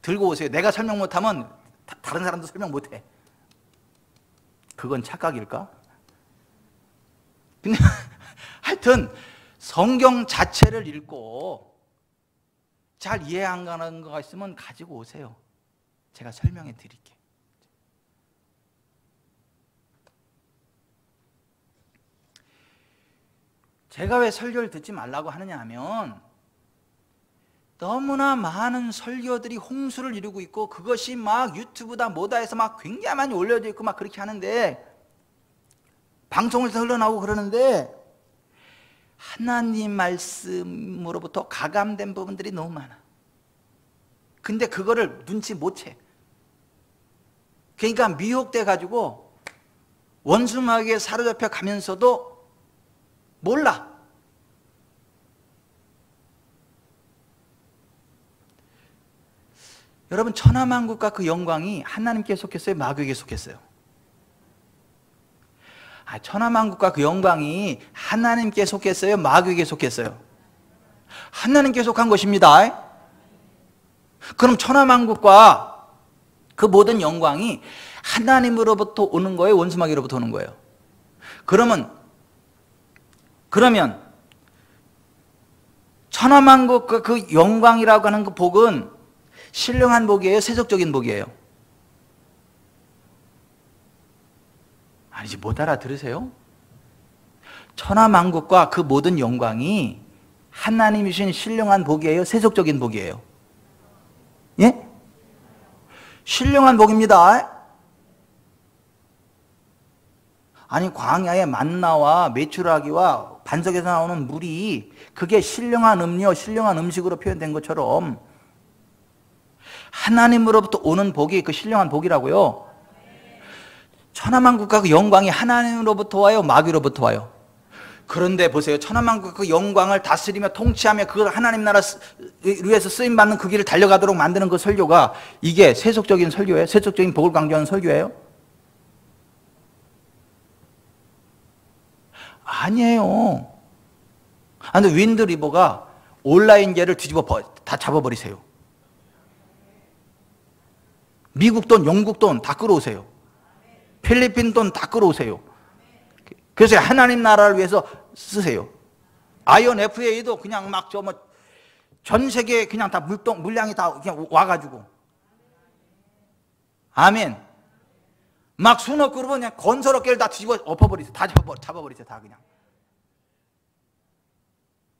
들고 오세요. 내가 설명 못하면 다른 사람도 설명 못해. 그건 착각일까? 근데 하여튼 성경 자체를 읽고 잘 이해 안 가는 거가 있으면 가지고 오세요. 제가 설명해 드릴게요. 제가 왜 설교를 듣지 말라고 하느냐 하면 너무나 많은 설교들이 홍수를 이루고 있고 그것이 막 유튜브다 뭐다 해서 막 굉장히 많이 올려져 있고 막 그렇게 하는데, 방송에서 흘러나오고 그러는데 하나님 말씀으로부터 가감된 부분들이 너무 많아. 근데 그거를 눈치 못 채. 그러니까 미혹돼 가지고 원수마귀에 사로잡혀 가면서도 몰라. 여러분, 천하만국과 그 영광이 하나님께 속했어요? 마귀에게 속했어요? 천하만국과 그 영광이 하나님께 속했어요? 마귀에게 속했어요? 하나님께 속한 것입니다. 그럼 천하만국과 그 모든 영광이 하나님으로부터 오는 거예요? 원수마귀로부터 오는 거예요? 그러면 천하만국과 그 영광이라고 하는 그 복은 신령한 복이에요? 세속적인 복이에요? 아니지, 못 알아들으세요? 천하만국과 그 모든 영광이 하나님이 주신 신령한 복이에요? 세속적인 복이에요? 예? 신령한 복입니다. 아니, 광야에 만나와 메추라기와 반석에서 나오는 물이 그게 신령한 음료, 신령한 음식으로 표현된 것처럼 하나님으로부터 오는 복이 그 신령한 복이라고요. 천하만국과 그 영광이 하나님으로부터 와요, 마귀로부터 와요? 그런데 보세요. 천하만국 그 영광을 다스리며 통치하며 그 하나님 나라 위해서 쓰임받는 그 길을 달려가도록 만드는 그 설교가 이게 세속적인 설교예요? 세속적인 복을 강조하는 설교예요? 아니에요. 근데 윈드리버가 온라인계를 뒤집어 다 잡아버리세요. 미국 돈, 영국 돈 다 끌어오세요. 필리핀 돈 다 끌어오세요. 그래서 하나님 나라를 위해서 쓰세요. IMFA도 그냥 막 전 세계 그냥 다 물량이 다 그냥 와가지고. 아멘. 막 수납 그룹은 그냥 건설업계를 다 뒤집어 엎어버리세요. 다 잡아버리세요. 다 그냥.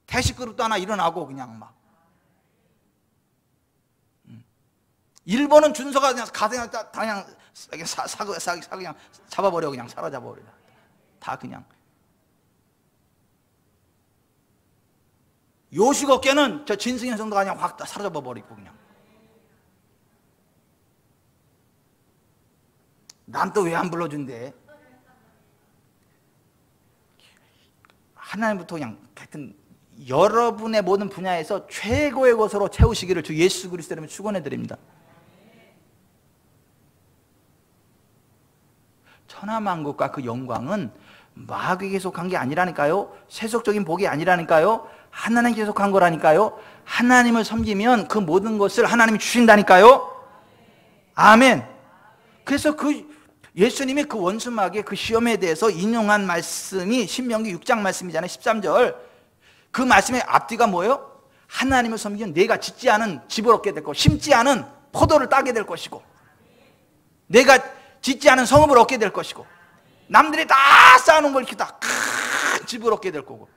태식 그룹도 하나 일어나고 그냥 막. 일본은 준서가 그냥 가서 그냥 그냥 잡아버려. 그냥 사로잡아버려. 다 그냥. 요식업계는 저 진승현 성도가 그냥 확 다 사로잡아버리고 그냥. 난 또 왜 안 불러준대? 하나님부터 그냥 하여튼 여러분의 모든 분야에서 최고의 것으로 채우시기를 주 예수 그리스도 이름으로 축원해 드립니다. 천하만국과 그 영광은 마귀에게 속한 게 아니라니까요. 세속적인 복이 아니라니까요. 하나님께 속한 거라니까요. 하나님을 섬기면 그 모든 것을 하나님이 주신다니까요. 아멘. 그래서 그 예수님이 그 원수 마귀의 그 시험에 대해서 인용한 말씀이 신명기 6장 말씀이잖아요. 13절. 그 말씀의 앞뒤가 뭐예요? 하나님을 섬기면 내가 짓지 않은 집을 얻게 될 것이고 심지 않은 포도를 따게 될 것이고 내가 짓지 않은 성읍을 얻게 될 것이고 남들이 다 쌓아놓은 걸 이렇게 다 큰 집을 얻게 될 거고.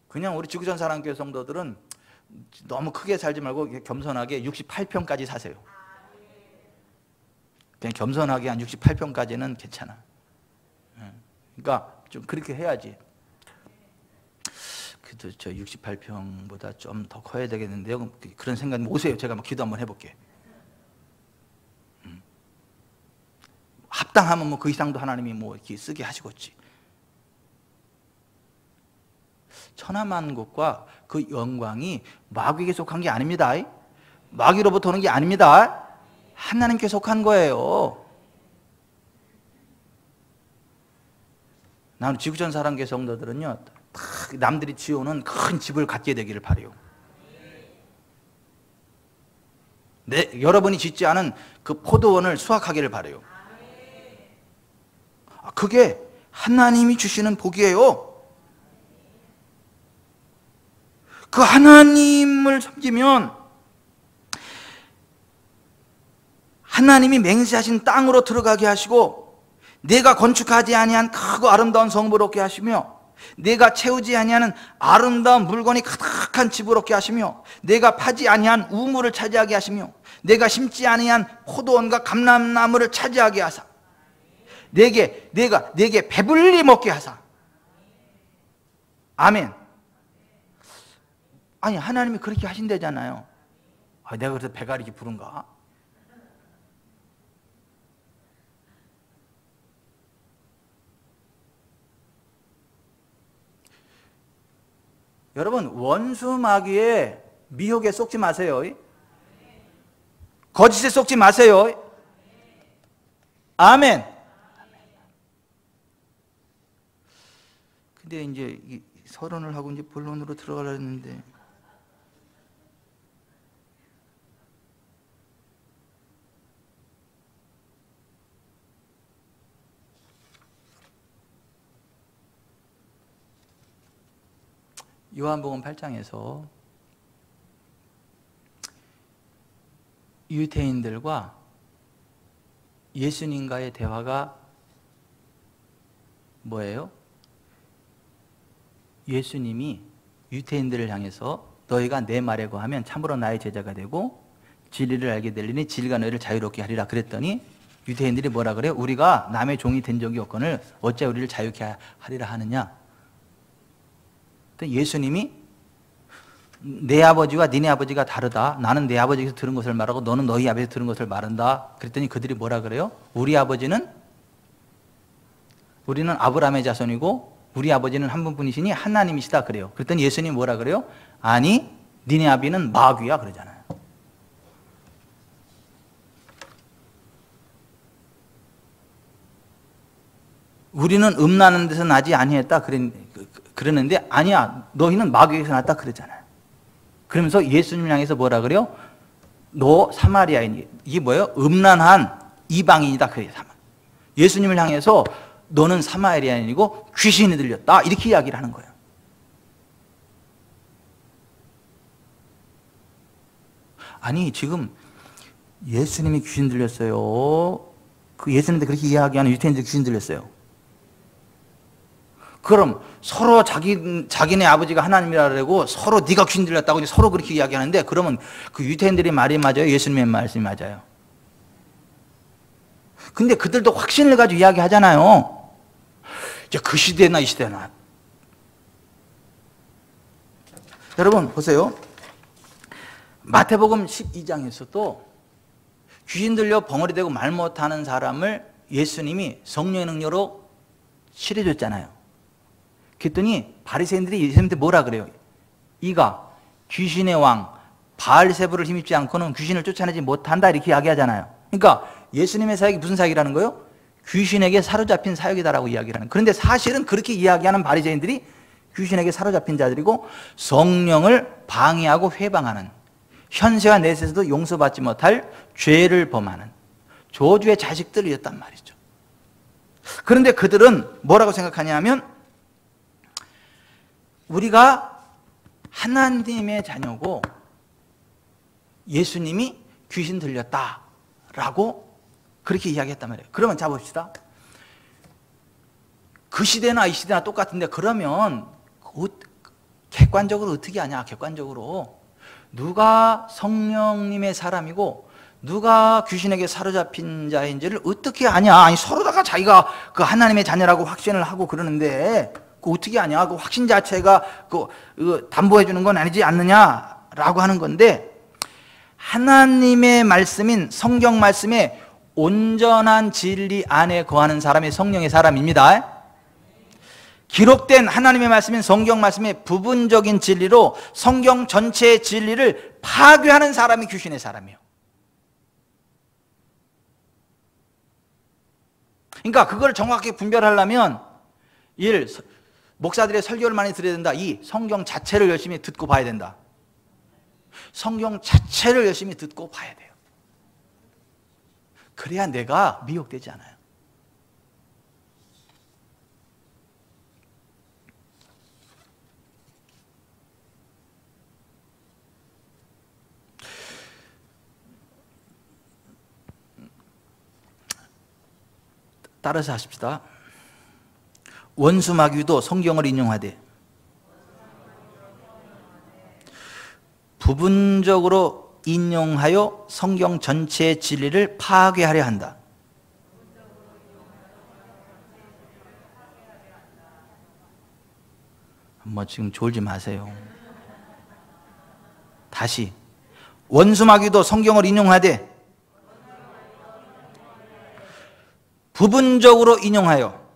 그냥 우리 지구촌 사랑교회 성도들은 너무 크게 살지 말고 겸손하게 68평까지 사세요. 그냥 겸손하게 한 68평까지는 괜찮아. 그러니까 좀 그렇게 해야지. 그래도 저 68평보다 좀 더 커야 되겠는데요. 그런 생각이 오세요. 제가 기도 한번 해볼게. 합당하면 뭐 그 이상도 하나님이 뭐 이렇게 쓰게 하시겠지. 천하만국과 그 영광이 마귀에게 속한 게 아닙니다. 마귀로부터 오는 게 아닙니다. 하나님께 속한 거예요. 나는 지구촌 사랑교회 성도들은요, 남들이 지어오는 큰 집을 갖게 되기를 바라요. 여러분이 짓지 않은 그 포도원을 수확하기를 바라요. 그게 하나님이 주시는 복이에요. 그 하나님을 섬기면 하나님이 맹세하신 땅으로 들어가게 하시고 내가 건축하지 아니한 크고 아름다운 성읍을 얻게 하시며 내가 채우지 아니하는 아름다운 물건이 가득한 집을 얻게 하시며 내가 파지 아니한 우물을 차지하게 하시며 내가 심지 아니한 포도원과 감람나무를 차지하게 하사 내게 배불리 먹게 하사. 아멘. 아니 하나님이 그렇게 하신대잖아요. 내가 그래서 배가 이렇게 부른가? 여러분 원수 마귀의 미혹에 속지 마세요. 거짓에 속지 마세요. 아멘. 근데 이제 이 서론을 하고 이제 본론으로 들어가려 했는데 요한복음 8장에서 유대인들과 예수님과의 대화가 뭐예요? 예수님이 유대인들을 향해서 너희가 내 말에 거하면 참으로 나의 제자가 되고 진리를 알게 되리니 진리가 너희를 자유롭게 하리라 그랬더니 유대인들이 뭐라 그래요? 우리가 남의 종이 된 적이 없거늘 어찌 우리를 자유케 하리라 하느냐? 예수님이 내 아버지와 니네 아버지가 다르다. 나는 내 아버지에게서 들은 것을 말하고 너는 너희 아버지에서 들은 것을 말한다. 그랬더니 그들이 뭐라 그래요? 우리는 아브라함의 자손이고 우리 아버지는 한 분뿐이시니 하나님이시다 그래요. 그랬더니 예수님이 뭐라 그래요? 아니 니네 아비는 마귀야 그러잖아요. 우리는 나는 데서 나지 아니했다 그러는데 아니야 너희는 마귀에서 났다 그러잖아요. 그러면서 예수님 향해서 뭐라 그래요? 너 사마리아인, 이게 뭐예요? 음란한 이방인이다 그래요. 예수님을 향해서 너는 사마리아인이고 귀신이 들렸다 이렇게 이야기를 하는 거예요. 아니 지금 예수님이 귀신 들렸어요. 그 예수님한테 그렇게 이야기하는 유태인들이 귀신 들렸어요. 그럼 서로 자기네 아버지가 하나님이라 그러고 서로 네가 귀신 들렸다고 서로 그렇게 이야기하는데 그러면 그 유태인들이 말이 맞아요? 예수님의 말씀이 맞아요? 근데 그들도 확신을 가지고 이야기하잖아요. 이제 그 시대나 이 시대나. 여러분 보세요. 마태복음 12장에서도 귀신 들려 벙어리 되고 말 못하는 사람을 예수님이 성령의 능력으로 치료해줬잖아요. 그랬더니 바리새인들이 예수님한테 뭐라 그래요? 이가 귀신의 왕 바알세부를 힘입지 않고는 귀신을 쫓아내지 못한다 이렇게 이야기하잖아요. 그러니까 예수님의 사역이 무슨 사역이라는 거예요? 귀신에게 사로잡힌 사역이다라고 이야기를 하는. 그런데 사실은 그렇게 이야기하는 바리새인들이 귀신에게 사로잡힌 자들이고 성령을 방해하고 회방하는, 현세와 내세에서도 용서받지 못할 죄를 범하는 저주의 자식들이었단 말이죠. 그런데 그들은 뭐라고 생각하냐면 우리가 하나님의 자녀고 예수님이 귀신 들렸다라고 그렇게 이야기했단 말이에요. 그러면 자 봅시다. 그 시대나 이 시대나 똑같은데 그러면 객관적으로 어떻게 하냐? 객관적으로 누가 성령님의 사람이고 누가 귀신에게 사로잡힌 자인지를 어떻게 아냐? 아니 서로다가 자기가 그 하나님의 자녀라고 확신을 하고 그러는데 그 어떻게 아냐? 그 확신 자체가 그 담보해 주는 건 아니지 않느냐라고 하는 건데, 하나님의 말씀인 성경 말씀에 온전한 진리 안에 거하는 사람이 성령의 사람입니다. 기록된 하나님의 말씀인 성경 말씀의 부분적인 진리로 성경 전체의 진리를 파괴하는 사람이 귀신의 사람이에요. 그러니까 그걸 정확하게 분별하려면 1. 목사들의 설교를 많이 들어야 된다. 2. 성경 자체를 열심히 듣고 봐야 된다. 성경 자체를 열심히 듣고 봐야 돼요. 그래야 내가 미혹되지 않아요. 따라서 하십시다. 원수 마귀도 성경을 인용하되 부분적으로 인용하여 성경 전체의 진리를 파괴하려 한다. 뭐 지금 졸지 마세요. 다시. 원수 마귀도 성경을 인용하되 부분적으로 인용하여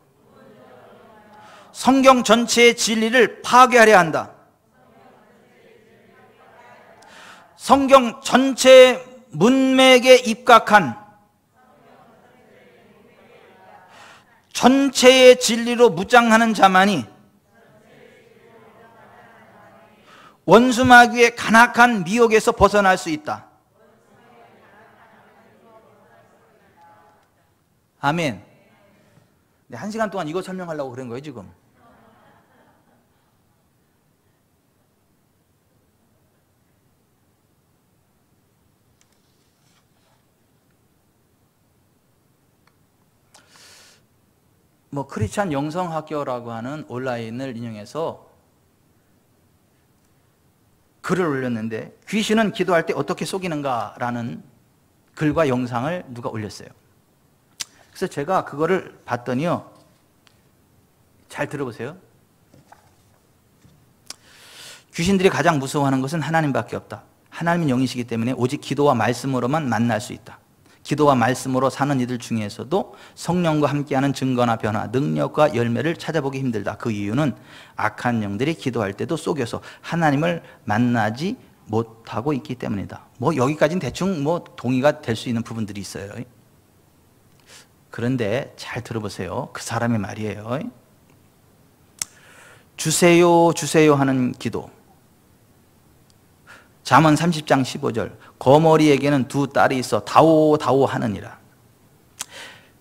성경 전체의 진리를 파괴하려 한다. 성경 전체 문맥에 입각한 전체의 진리로 무장하는 자만이 원수 마귀의 간악한 미혹에서 벗어날 수 있다. 아멘. 네, 1시간 동안 이거 설명하려고 그런 거예요 지금. 뭐 크리스찬 영성학교라고 하는 온라인을 인용해서 글을 올렸는데, 귀신은 기도할 때 어떻게 속이는가라는 글과 영상을 누가 올렸어요. 그래서 제가 그거를 봤더니요, 잘 들어보세요. 귀신들이 가장 무서워하는 것은 하나님밖에 없다. 하나님은 영이시기 때문에 오직 기도와 말씀으로만 만날 수 있다. 기도와 말씀으로 사는 이들 중에서도 성령과 함께하는 증거나 변화, 능력과 열매를 찾아보기 힘들다. 그 이유는 악한 영들이 기도할 때도 속여서 하나님을 만나지 못하고 있기 때문이다. 뭐 여기까지는 대충 뭐 동의가 될 수 있는 부분들이 있어요. 그런데 잘 들어보세요. 그 사람의 말이에요. 주세요 주세요 하는 기도. 잠언 30장 15절. 거머리에게는 두 딸이 있어 다오 다오 하느니라.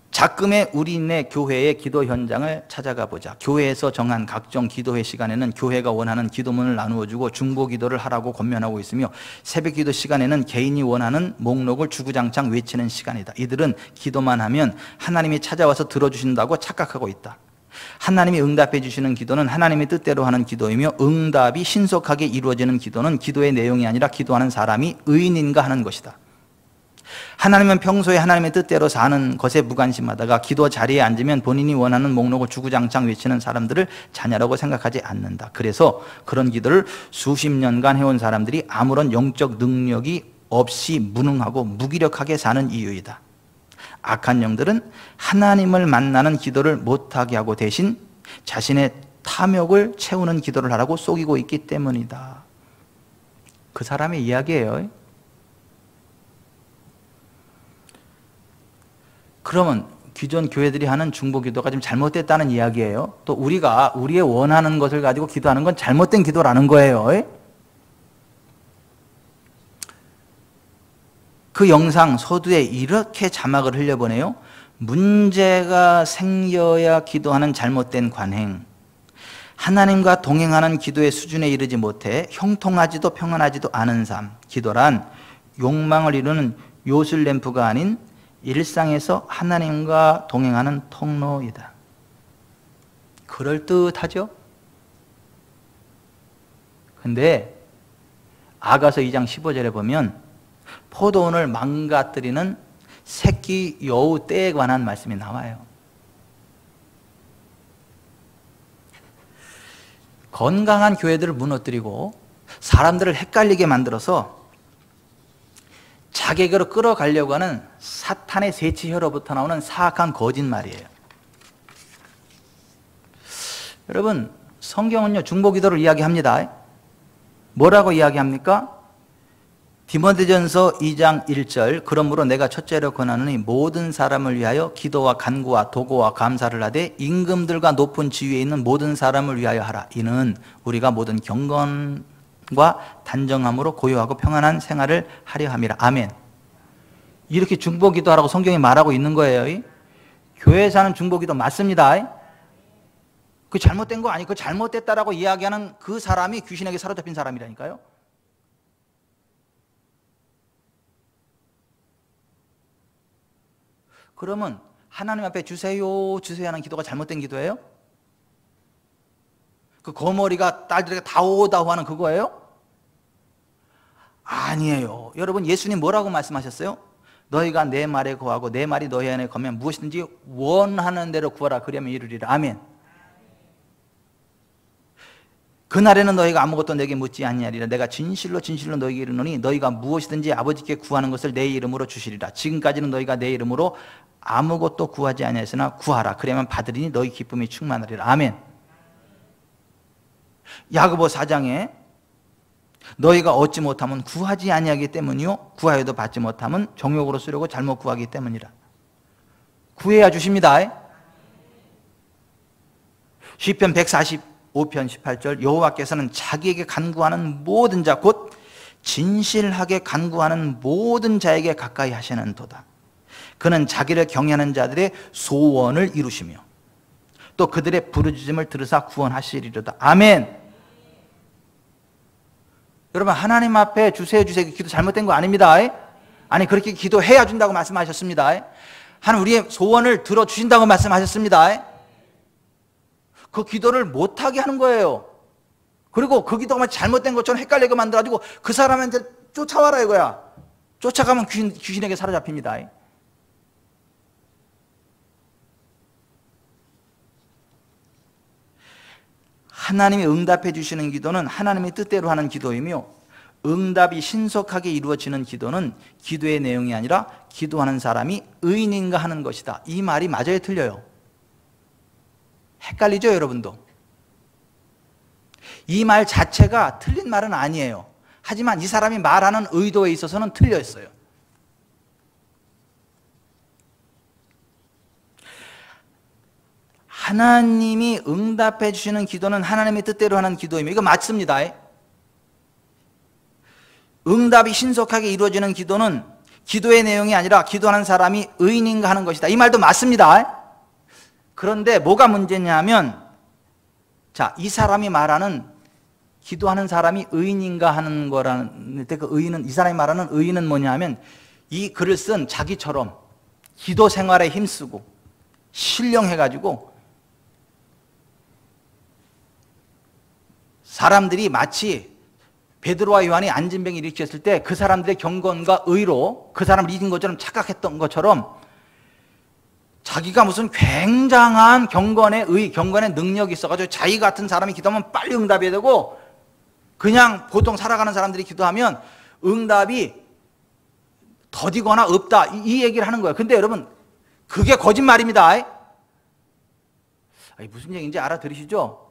작금의 우리네 교회의 기도 현장을 찾아가 보자. 교회에서 정한 각종 기도회 시간에는 교회가 원하는 기도문을 나누어주고 중보기도를 하라고 권면하고 있으며, 새벽기도 시간에는 개인이 원하는 목록을 주구장창 외치는 시간이다. 이들은 기도만 하면 하나님이 찾아와서 들어주신다고 착각하고 있다. 하나님이 응답해 주시는 기도는 하나님의 뜻대로 하는 기도이며, 응답이 신속하게 이루어지는 기도는 기도의 내용이 아니라 기도하는 사람이 의인인가 하는 것이다. 하나님은 평소에 하나님의 뜻대로 사는 것에 무관심하다가 기도 자리에 앉으면 본인이 원하는 목록을 주구장창 외치는 사람들을 자녀라고 생각하지 않는다. 그래서 그런 기도를 수십 년간 해온 사람들이 아무런 영적 능력이 없이 무능하고 무기력하게 사는 이유이다. 악한 영들은 하나님을 만나는 기도를 못하게 하고 대신 자신의 탐욕을 채우는 기도를 하라고 속이고 있기 때문이다. 그 사람의 이야기예요. 그러면 기존 교회들이 하는 중보기도가 좀 잘못됐다는 이야기예요. 또 우리가 우리의 원하는 것을 가지고 기도하는 건 잘못된 기도라는 거예요. 그 영상 서두에 이렇게 자막을 흘려보내요. 문제가 생겨야 기도하는 잘못된 관행. 하나님과 동행하는 기도의 수준에 이르지 못해 형통하지도 평안하지도 않은 삶. 기도란 욕망을 이루는 요술램프가 아닌 일상에서 하나님과 동행하는 통로이다. 그럴듯하죠? 근데 아가서 2장 15절에 보면 포도원을 망가뜨리는 새끼 여우 떼에 관한 말씀이 나와요. 건강한 교회들을 무너뜨리고 사람들을 헷갈리게 만들어서 자객으로 끌어가려고 하는 사탄의 세치혀로부터 나오는 사악한 거짓말이에요. 여러분, 성경은요 중보기도를 이야기합니다. 뭐라고 이야기합니까? 디모데전서 2장 1절. 그러므로 내가 첫째로 권하노니 모든 사람을 위하여 기도와 간구와 도고와 감사를 하되 임금들과 높은 지위에 있는 모든 사람을 위하여 하라. 이는 우리가 모든 경건과 단정함으로 고요하고 평안한 생활을 하려 함이라. 아멘. 이렇게 중보기도하라고 성경이 말하고 있는 거예요. 교회에서 하는 중보기도 맞습니다. 그 잘못된 거 아니, 그 잘못됐다라고 이야기하는 그 사람이 귀신에게 사로잡힌 사람이라니까요. 그러면 하나님 앞에 주세요 주세요 하는 기도가 잘못된 기도예요? 그 거머리가 딸들에게 다오다오 하는 그거예요? 아니에요. 여러분, 예수님 뭐라고 말씀하셨어요? 너희가 내 말에 거하고 내 말이 너희 안에 거면 무엇이든지 원하는 대로 구하라. 그러면 이루리라. 아멘. 그날에는 너희가 아무것도 내게 묻지 아니하리라. 내가 진실로 진실로 너희에게 이르노니 너희가 무엇이든지 아버지께 구하는 것을 내 이름으로 주시리라. 지금까지는 너희가 내 이름으로 아무것도 구하지 아니하였으나 구하라. 그러면 받으리니 너희 기쁨이 충만하리라. 아멘. 야고보 4장에 너희가 얻지 못하면 구하지 아니하기 때문이요 구하여도 받지 못하면 정욕으로 쓰려고 잘못 구하기 때문이라. 구해야 주십니다. 시편 145편 18절. 여호와께서는 자기에게 간구하는 모든 자 곧 진실하게 간구하는 모든 자에게 가까이 하시는도다. 그는 자기를 경외하는 자들의 소원을 이루시며 또 그들의 부르짖음을 들으사 구원하시리로다. 아멘. 여러분, 하나님 앞에 주세요 주세요 기도 잘못된 거 아닙니다. 아니, 그렇게 기도해야 준다고 말씀하셨습니다. 하나님 우리의 소원을 들어주신다고 말씀하셨습니다. 그 기도를 못하게 하는 거예요. 그리고 그 기도가 잘못된 것처럼 헷갈리게 만들어가지고 그 사람한테 쫓아와라 이거야. 쫓아가면 귀신에게 사로잡힙니다. 하나님이 응답해 주시는 기도는 하나님의 뜻대로 하는 기도이며 응답이 신속하게 이루어지는 기도는 기도의 내용이 아니라 기도하는 사람이 의인인가 하는 것이다. 이 말이 맞아요, 틀려요? 헷갈리죠, 여러분도? 이 말 자체가 틀린 말은 아니에요. 하지만 이 사람이 말하는 의도에 있어서는 틀려 있어요. 하나님이 응답해 주시는 기도는 하나님의 뜻대로 하는 기도이며, 이거 맞습니다. 응답이 신속하게 이루어지는 기도는 기도의 내용이 아니라 기도하는 사람이 의인인가 하는 것이다. 이 말도 맞습니다. 그런데 뭐가 문제냐면, 자, 이 사람이 말하는 기도하는 사람이 의인인가 하는 거라는 때 그 의인은, 이 사람이 말하는 의인은 뭐냐면 이 글을 쓴 자기처럼 기도 생활에 힘쓰고 신령해가지고 사람들이 마치 베드로와 요한이 안진병을 일으켰을 때 그 사람들의 경건과 의로 그 사람을 이긴 것처럼 착각했던 것처럼 자기가 무슨 굉장한 경건의 의, 경건의 능력이 있어가지고 자기 같은 사람이 기도하면 빨리 응답이 되고 그냥 보통 살아가는 사람들이 기도하면 응답이 더디거나 없다, 이 얘기를 하는 거예요. 근데 여러분, 그게 거짓말입니다. 아니, 무슨 얘기인지 알아들으시죠?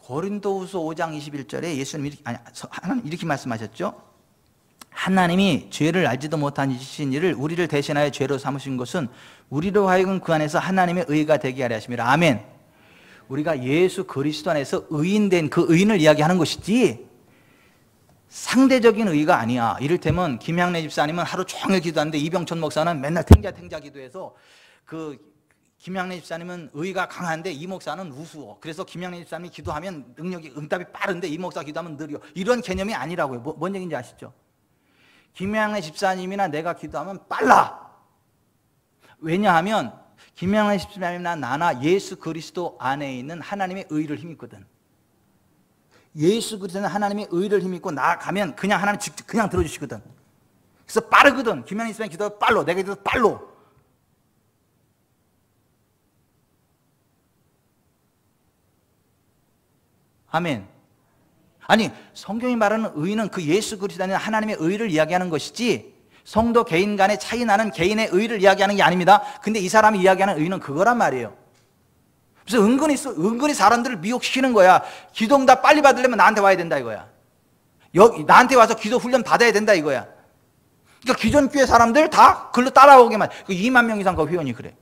고린도후서 5장 21절에 예수님이 하나님 이렇게 말씀하셨죠. 하나님이 죄를 알지도 못한 이를 우리를 대신하여 죄로 삼으신 것은 우리로 하여금 그 안에서 하나님의 의가 되게 하려 하심이라. 아멘. 우리가 예수 그리스도 안에서 의인된 그 의인을 이야기하는 것이지 상대적인 의가 아니야. 이를테면 김향래 집사님은 하루 종일 기도하는데 이병천 목사는 맨날 탱자 기도해서 그 김향래 집사님은 의가 강한데 이 목사는 우스워. 그래서 김향래 집사님이 기도하면 능력이 응답이 빠른데 이 목사 기도하면 느려. 이런 개념이 아니라고요. 뭔 얘기인지 아시죠? 김향래 집사님이나 내가 기도하면 빨라. 왜냐하면 김향래 집사님이나 나나 예수 그리스도 안에 있는 하나님의 의를 힘입거든. 예수 그리스도는 하나님의 의를 힘입고 나아가면 그냥 하나님 직접 그냥 들어주시거든. 그래서 빠르거든. 김향래 집사님 기도가 빨로, 내가 기도가 빨로. 아멘. 아니, 성경이 말하는 의는 그 예수 그리스도 안에 하나님의 의를 이야기하는 것이지 성도 개인 간의 차이 나는 개인의 의를 이야기하는 게 아닙니다. 근데 이 사람이 이야기하는 의는 그거란 말이에요. 그래서 은근히 사람들을 미혹시키는 거야. 기도응답 빨리 받으려면 나한테 와야 된다 이거야. 나한테 와서 기도 훈련 받아야 된다 이거야. 그러니까 기존 교회 사람들 다 글로 따라오게만. 2만 명 이상 그 회원이 그래.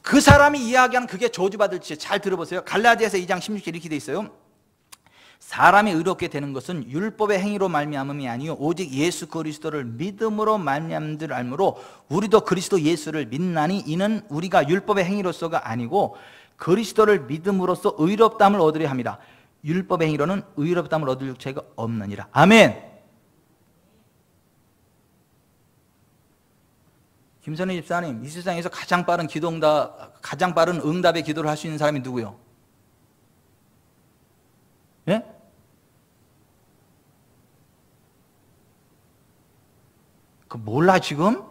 그 사람이 이야기하는 그게 저주받을 짓. 잘 들어보세요. 갈라디아서 2장 16절 이렇게 돼 있어요. 사람이 의롭게 되는 것은 율법의 행위로 말미암음이 아니요 오직 예수 그리스도를 믿음으로 말미암은 줄 알므로 우리도 그리스도 예수를 믿나니 이는 우리가 율법의 행위로서가 아니고 그리스도를 믿음으로써 의롭다함을 얻으려 함이라. 율법의 행위로는 의롭다함을 얻을 육체가 없느니라. 아멘. 김선희 집사님, 이 세상에서 가장 빠른 가장 빠른 응답의 기도를 할 수 있는 사람이 누구요? 예? 그 몰라 지금?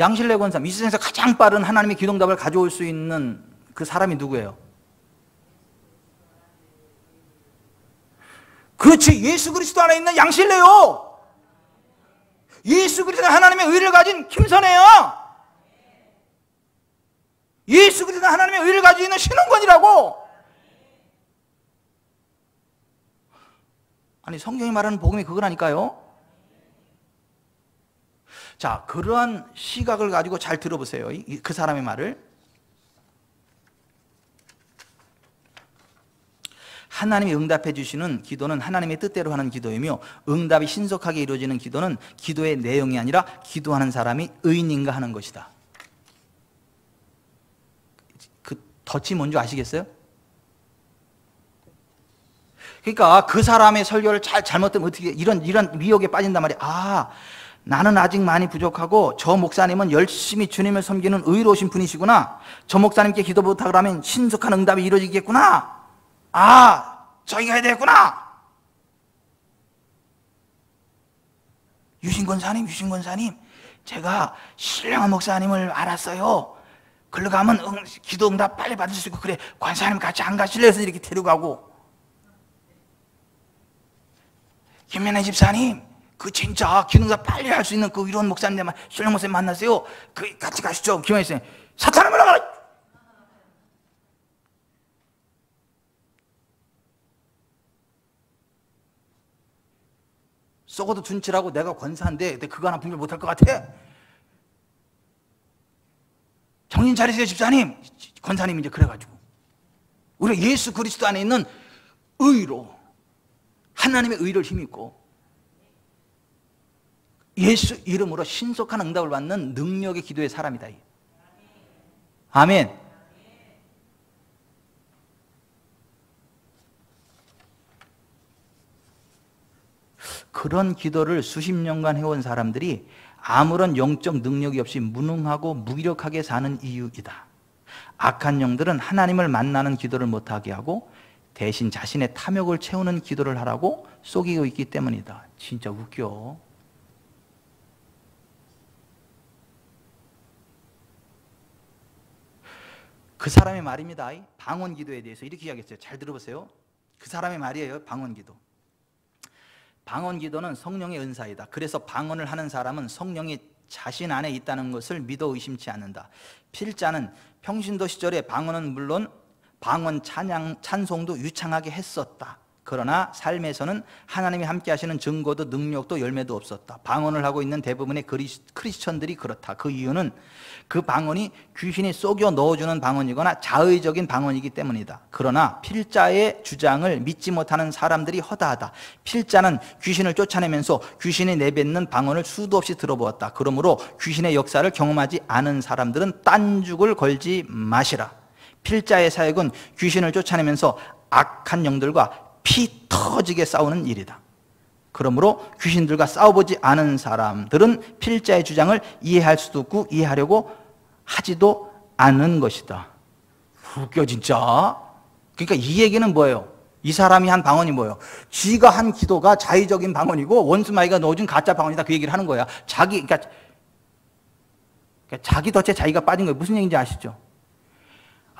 양실래 권사님, 이 세상에서 가장 빠른 하나님의 기도응답을 가져올 수 있는 그 사람이 누구예요? 그렇지, 예수 그리스도 안에 있는 양실래요. 예수 그리스도 하나님의 의를 가진 김선혜요. 예수 그리스도 하나님의 의를 가지고 있는 신흥권이라고. 아니, 성경이 말하는 복음이 그거라니까요. 자, 그러한 시각을 가지고 잘 들어보세요. 그 사람의 말을. 하나님이 응답해 주시는 기도는 하나님의 뜻대로 하는 기도이며 응답이 신속하게 이루어지는 기도는 기도의 내용이 아니라 기도하는 사람이 의인인가 하는 것이다. 그 덫이 뭔지 아시겠어요? 그러니까 그 사람의 설교를 잘못되면 어떻게 이런 미혹에 빠진단 말이야. 아, 나는 아직 많이 부족하고 저 목사님은 열심히 주님을 섬기는 의로우신 분이시구나. 저 목사님께 기도 부탁을 하면 신속한 응답이 이루어지겠구나. 아, 저희가 해야 되겠구나. 유신 권사님, 제가 신령한 목사님을 알았어요. 글로 가면 기도 응답 빨리 받을 수 있고, 그래 권사님 같이 안 가실래요? 해서 이렇게 데려가고, 김민혜 집사님, 그 진짜 기도 응답 빨리 할 수 있는 그 이런 목사님, 신령 목사님 만나세요. 그 같이 가시죠. 김민혜 집사님, 사탄아 물러가라. 썩어도 둔치라고 내가 권사인데 근데 그거 하나 분별 못할 것 같아? 정신 차리세요 집사님. 권사님 이제 그래가지고 우리가 예수 그리스도 안에 있는 의로, 하나님의 의를 힘입고 예수 이름으로 신속한 응답을 받는 능력의 기도의 사람이다. 아멘. 그런 기도를 수십 년간 해온 사람들이 아무런 영적 능력이 없이 무능하고 무기력하게 사는 이유이다. 악한 영들은 하나님을 만나는 기도를 못하게 하고 대신 자신의 탐욕을 채우는 기도를 하라고 속이고 있기 때문이다. 진짜 웃겨. 그 사람의 말입니다. 방언 기도에 대해서 이렇게 이야기했어요. 잘 들어보세요. 그 사람의 말이에요. 방언 기도. 방언 기도는 성령의 은사이다. 그래서 방언을 하는 사람은 성령이 자신 안에 있다는 것을 믿어 의심치 않는다. 필자는 평신도 시절에 방언은 물론 방언 찬송도 유창하게 했었다. 그러나 삶에서는 하나님이 함께 하시는 증거도 능력도 열매도 없었다. 방언을 하고 있는 대부분의 크리스천들이 그렇다. 그 이유는 그 방언이 귀신이 속여 넣어주는 방언이거나 자의적인 방언이기 때문이다. 그러나 필자의 주장을 믿지 못하는 사람들이 허다하다. 필자는 귀신을 쫓아내면서 귀신이 내뱉는 방언을 수도 없이 들어보았다. 그러므로 귀신의 역사를 경험하지 않은 사람들은 딴죽을 걸지 마시라. 필자의 사역은 귀신을 쫓아내면서 악한 영들과 피 터지게 싸우는 일이다. 그러므로 귀신들과 싸워보지 않은 사람들은 필자의 주장을 이해할 수도 없고 이해하려고 하지도 않는 것이다. 웃겨 진짜. 그러니까 이 얘기는 뭐예요? 이 사람이 한 방언이 뭐예요? 쥐가 한 기도가 자의적인 방언이고 원수마귀가 넣어준 가짜 방언이다. 그 얘기를 하는 거야. 그러니까 자기 덫에 자기가 빠진 거예요. 무슨 얘기인지 아시죠?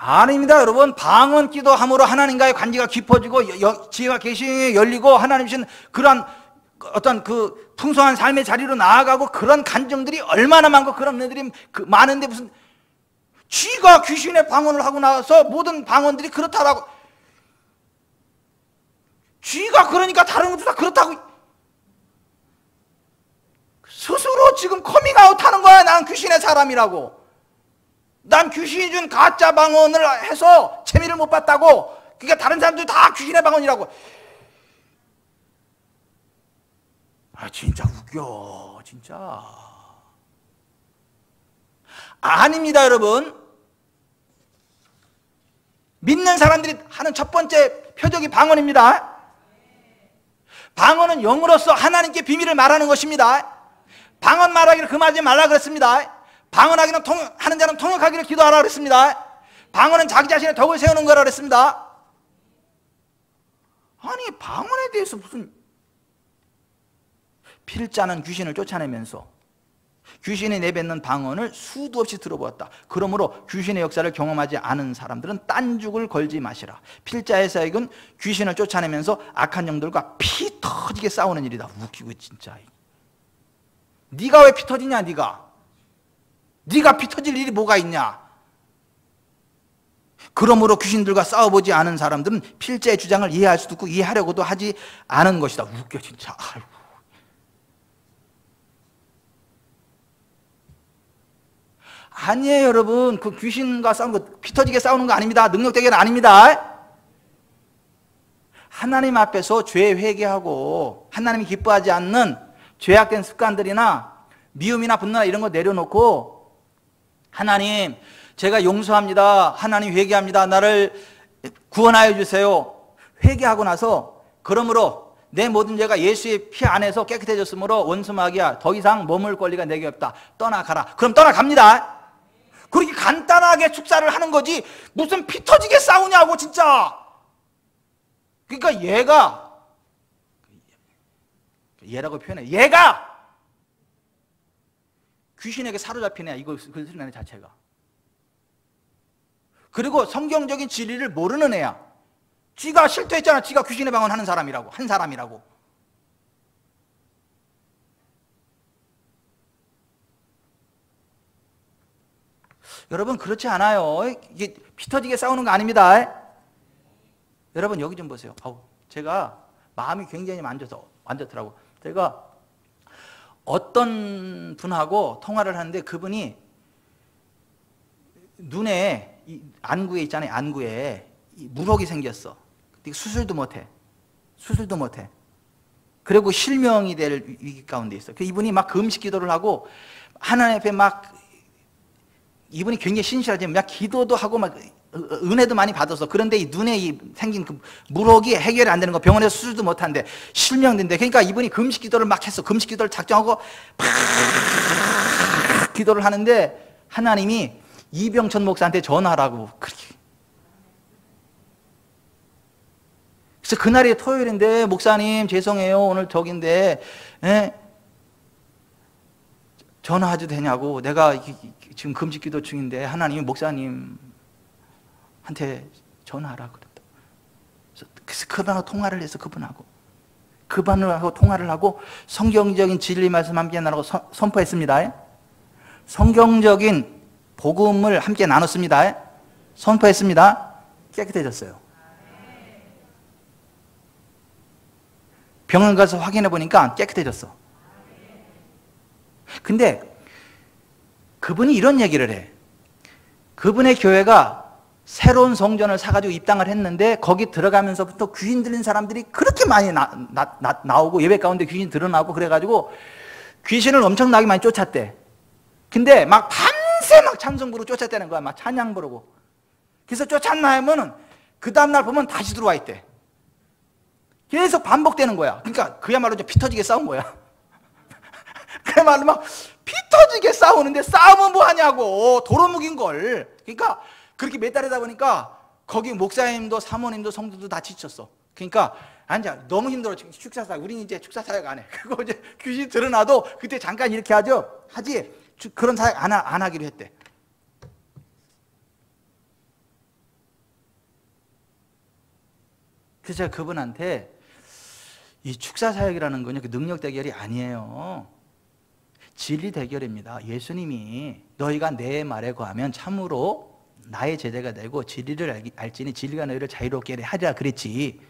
아닙니다 여러분. 방언 기도함으로 하나님과의 관계가 깊어지고 지혜와 계시가 열리고 하나님이신 그런 어떤 그 풍성한 삶의 자리로 나아가고 그런 간증들이 얼마나 많고 그런 애들이 많은데 무슨 쥐가 귀신의 방언을 하고 나서 모든 방언들이 그렇다라고, 쥐가 그러니까 다른 것도 다 그렇다고 스스로 지금 커밍아웃 하는 거야. 난 귀신의 사람이라고. 난 귀신이 준 가짜 방언을 해서 재미를 못 봤다고. 그러니까 다른 사람들이 다 귀신의 방언이라고. 아 진짜 웃겨 진짜. 아닙니다 여러분. 믿는 사람들이 하는 첫 번째 표적이 방언입니다. 방언은 영으로서 하나님께 비밀을 말하는 것입니다. 방언 말하기를 금하지 말라 그랬습니다. 방언하기는 하는 자는 통역하기를 기도하라 그랬습니다. 방언은 자기 자신의 덕을 세우는 거라 그랬습니다. 아니 방언에 대해서 무슨, 필자는 귀신을 쫓아내면서 귀신이 내뱉는 방언을 수도 없이 들어보았다. 그러므로 귀신의 역사를 경험하지 않은 사람들은 딴죽을 걸지 마시라. 필자의 사역은 귀신을 쫓아내면서 악한 영들과 피 터지게 싸우는 일이다. 웃기고 진짜. 네가 왜 피 터지냐? 네가 피 터질 일이 뭐가 있냐? 그러므로 귀신들과 싸워보지 않은 사람들은 필자의 주장을 이해할 수도 없고 이해하려고도 하지 않은 것이다. 웃겨 진짜. 아이고. 아니에요 여러분. 그 귀신과 싸우는 거, 피 터지게 싸우는 거 아닙니다. 능력되게는 아닙니다. 하나님 앞에서 죄 회개하고 하나님이 기뻐하지 않는 죄악된 습관들이나 미움이나 분노나 이런 거 내려놓고, 하나님 제가 용서합니다. 하나님 회개합니다. 나를 구원하여 주세요. 회개하고 나서, 그러므로 내 모든 죄가 예수의 피 안에서 깨끗해졌으므로 원수마귀야 더 이상 머물 권리가 내게 없다. 떠나가라. 그럼 떠나갑니다. 그렇게 간단하게 축사를 하는 거지 무슨 피 터지게 싸우냐고 진짜. 그러니까 얘라고 표현해. 얘가 귀신에게 사로잡힌 애야. 이거 그 소리 나는 자체가. 그리고 성경적인 진리를 모르는 애야. 지가 실토했잖아. 지가 귀신의 방언하는 사람이라고. 한 사람이라고. 여러분 그렇지 않아요. 이게 피 터지게 싸우는 거 아닙니다. 여러분 여기 좀 보세요. 제가 마음이 굉장히 만졌더라고. 제가 어떤 분하고 통화를 하는데 그분이 눈에 안구에 있잖아요. 안구에 물혹이 생겼어. 수술도 못해. 그리고 실명이 될 위기 가운데 있어. 이분이 막 금식 기도를 하고 하나님 앞에 막 이분이 굉장히 신실하지. 막 기도도 하고 막 은혜도 많이 받았어. 그런데 이 눈에 생긴 그 물혹이 해결이 안 되는 거, 병원에서 수술도 못 한대. 실명된대. 그러니까 이분이 금식 기도를 막 했어. 금식 기도를 작정하고 팍 기도를 하는데 하나님이 이병천 목사한테 전화하라고 그렇게. 그래서 그날이 토요일인데 목사님 죄송해요. 오늘 저긴데 전화해도 되냐고. 내가 지금 금식 기도 중인데 하나님이 목사님한테 전화하라고 그랬다. 그래서 그분하고 통화를 해서 그분하고 통화를 하고 성경적인 진리 말씀 함께 나누고 선포했습니다. 성경적인 복음을 함께 나눴습니다. 선포했습니다. 깨끗해졌어요. 병원 가서 확인해 보니까 깨끗해졌어. 근데 그분이 이런 얘기를 해. 그분의 교회가 새로운 성전을 사가지고 입당을 했는데 거기 들어가면서부터 귀신 들린 사람들이 그렇게 많이 나오고 예배 가운데 귀신 드러나고 그래가지고 귀신을 엄청나게 많이 쫓았대. 근데 막 밤새 막 찬송 부르고 쫓았다는 거야. 막 찬양 부르고. 그래서 쫓았나 하면은 그 다음날 보면 다시 들어와 있대. 계속 반복되는 거야. 그러니까 그야말로 이제 피 터지게 싸운 거야. 그야말로 막 피 터지게 싸우는데 싸우면 뭐 하냐고. 도로 묵인 걸. 그러니까 그렇게 몇 달이다 보니까 거기 목사님도 사모님도 성도도 다 지쳤어. 그러니까 앉아 너무 힘들어. 지금 축사사역. 우리는 이제 축사사역 안 해. 그리고 이제 귀신 드러나도 그때 잠깐 이렇게 하지 그런 사역 안 하기로 했대. 그래서 제가 그분한테 이 축사사역이라는 건요, 그 능력 대결이 아니에요. 진리 대결입니다. 예수님이 너희가 내 말에 거하면 참으로 나의 제자가 되고 진리를 알지니 진리가 너희를 자유롭게 하리라 그랬지.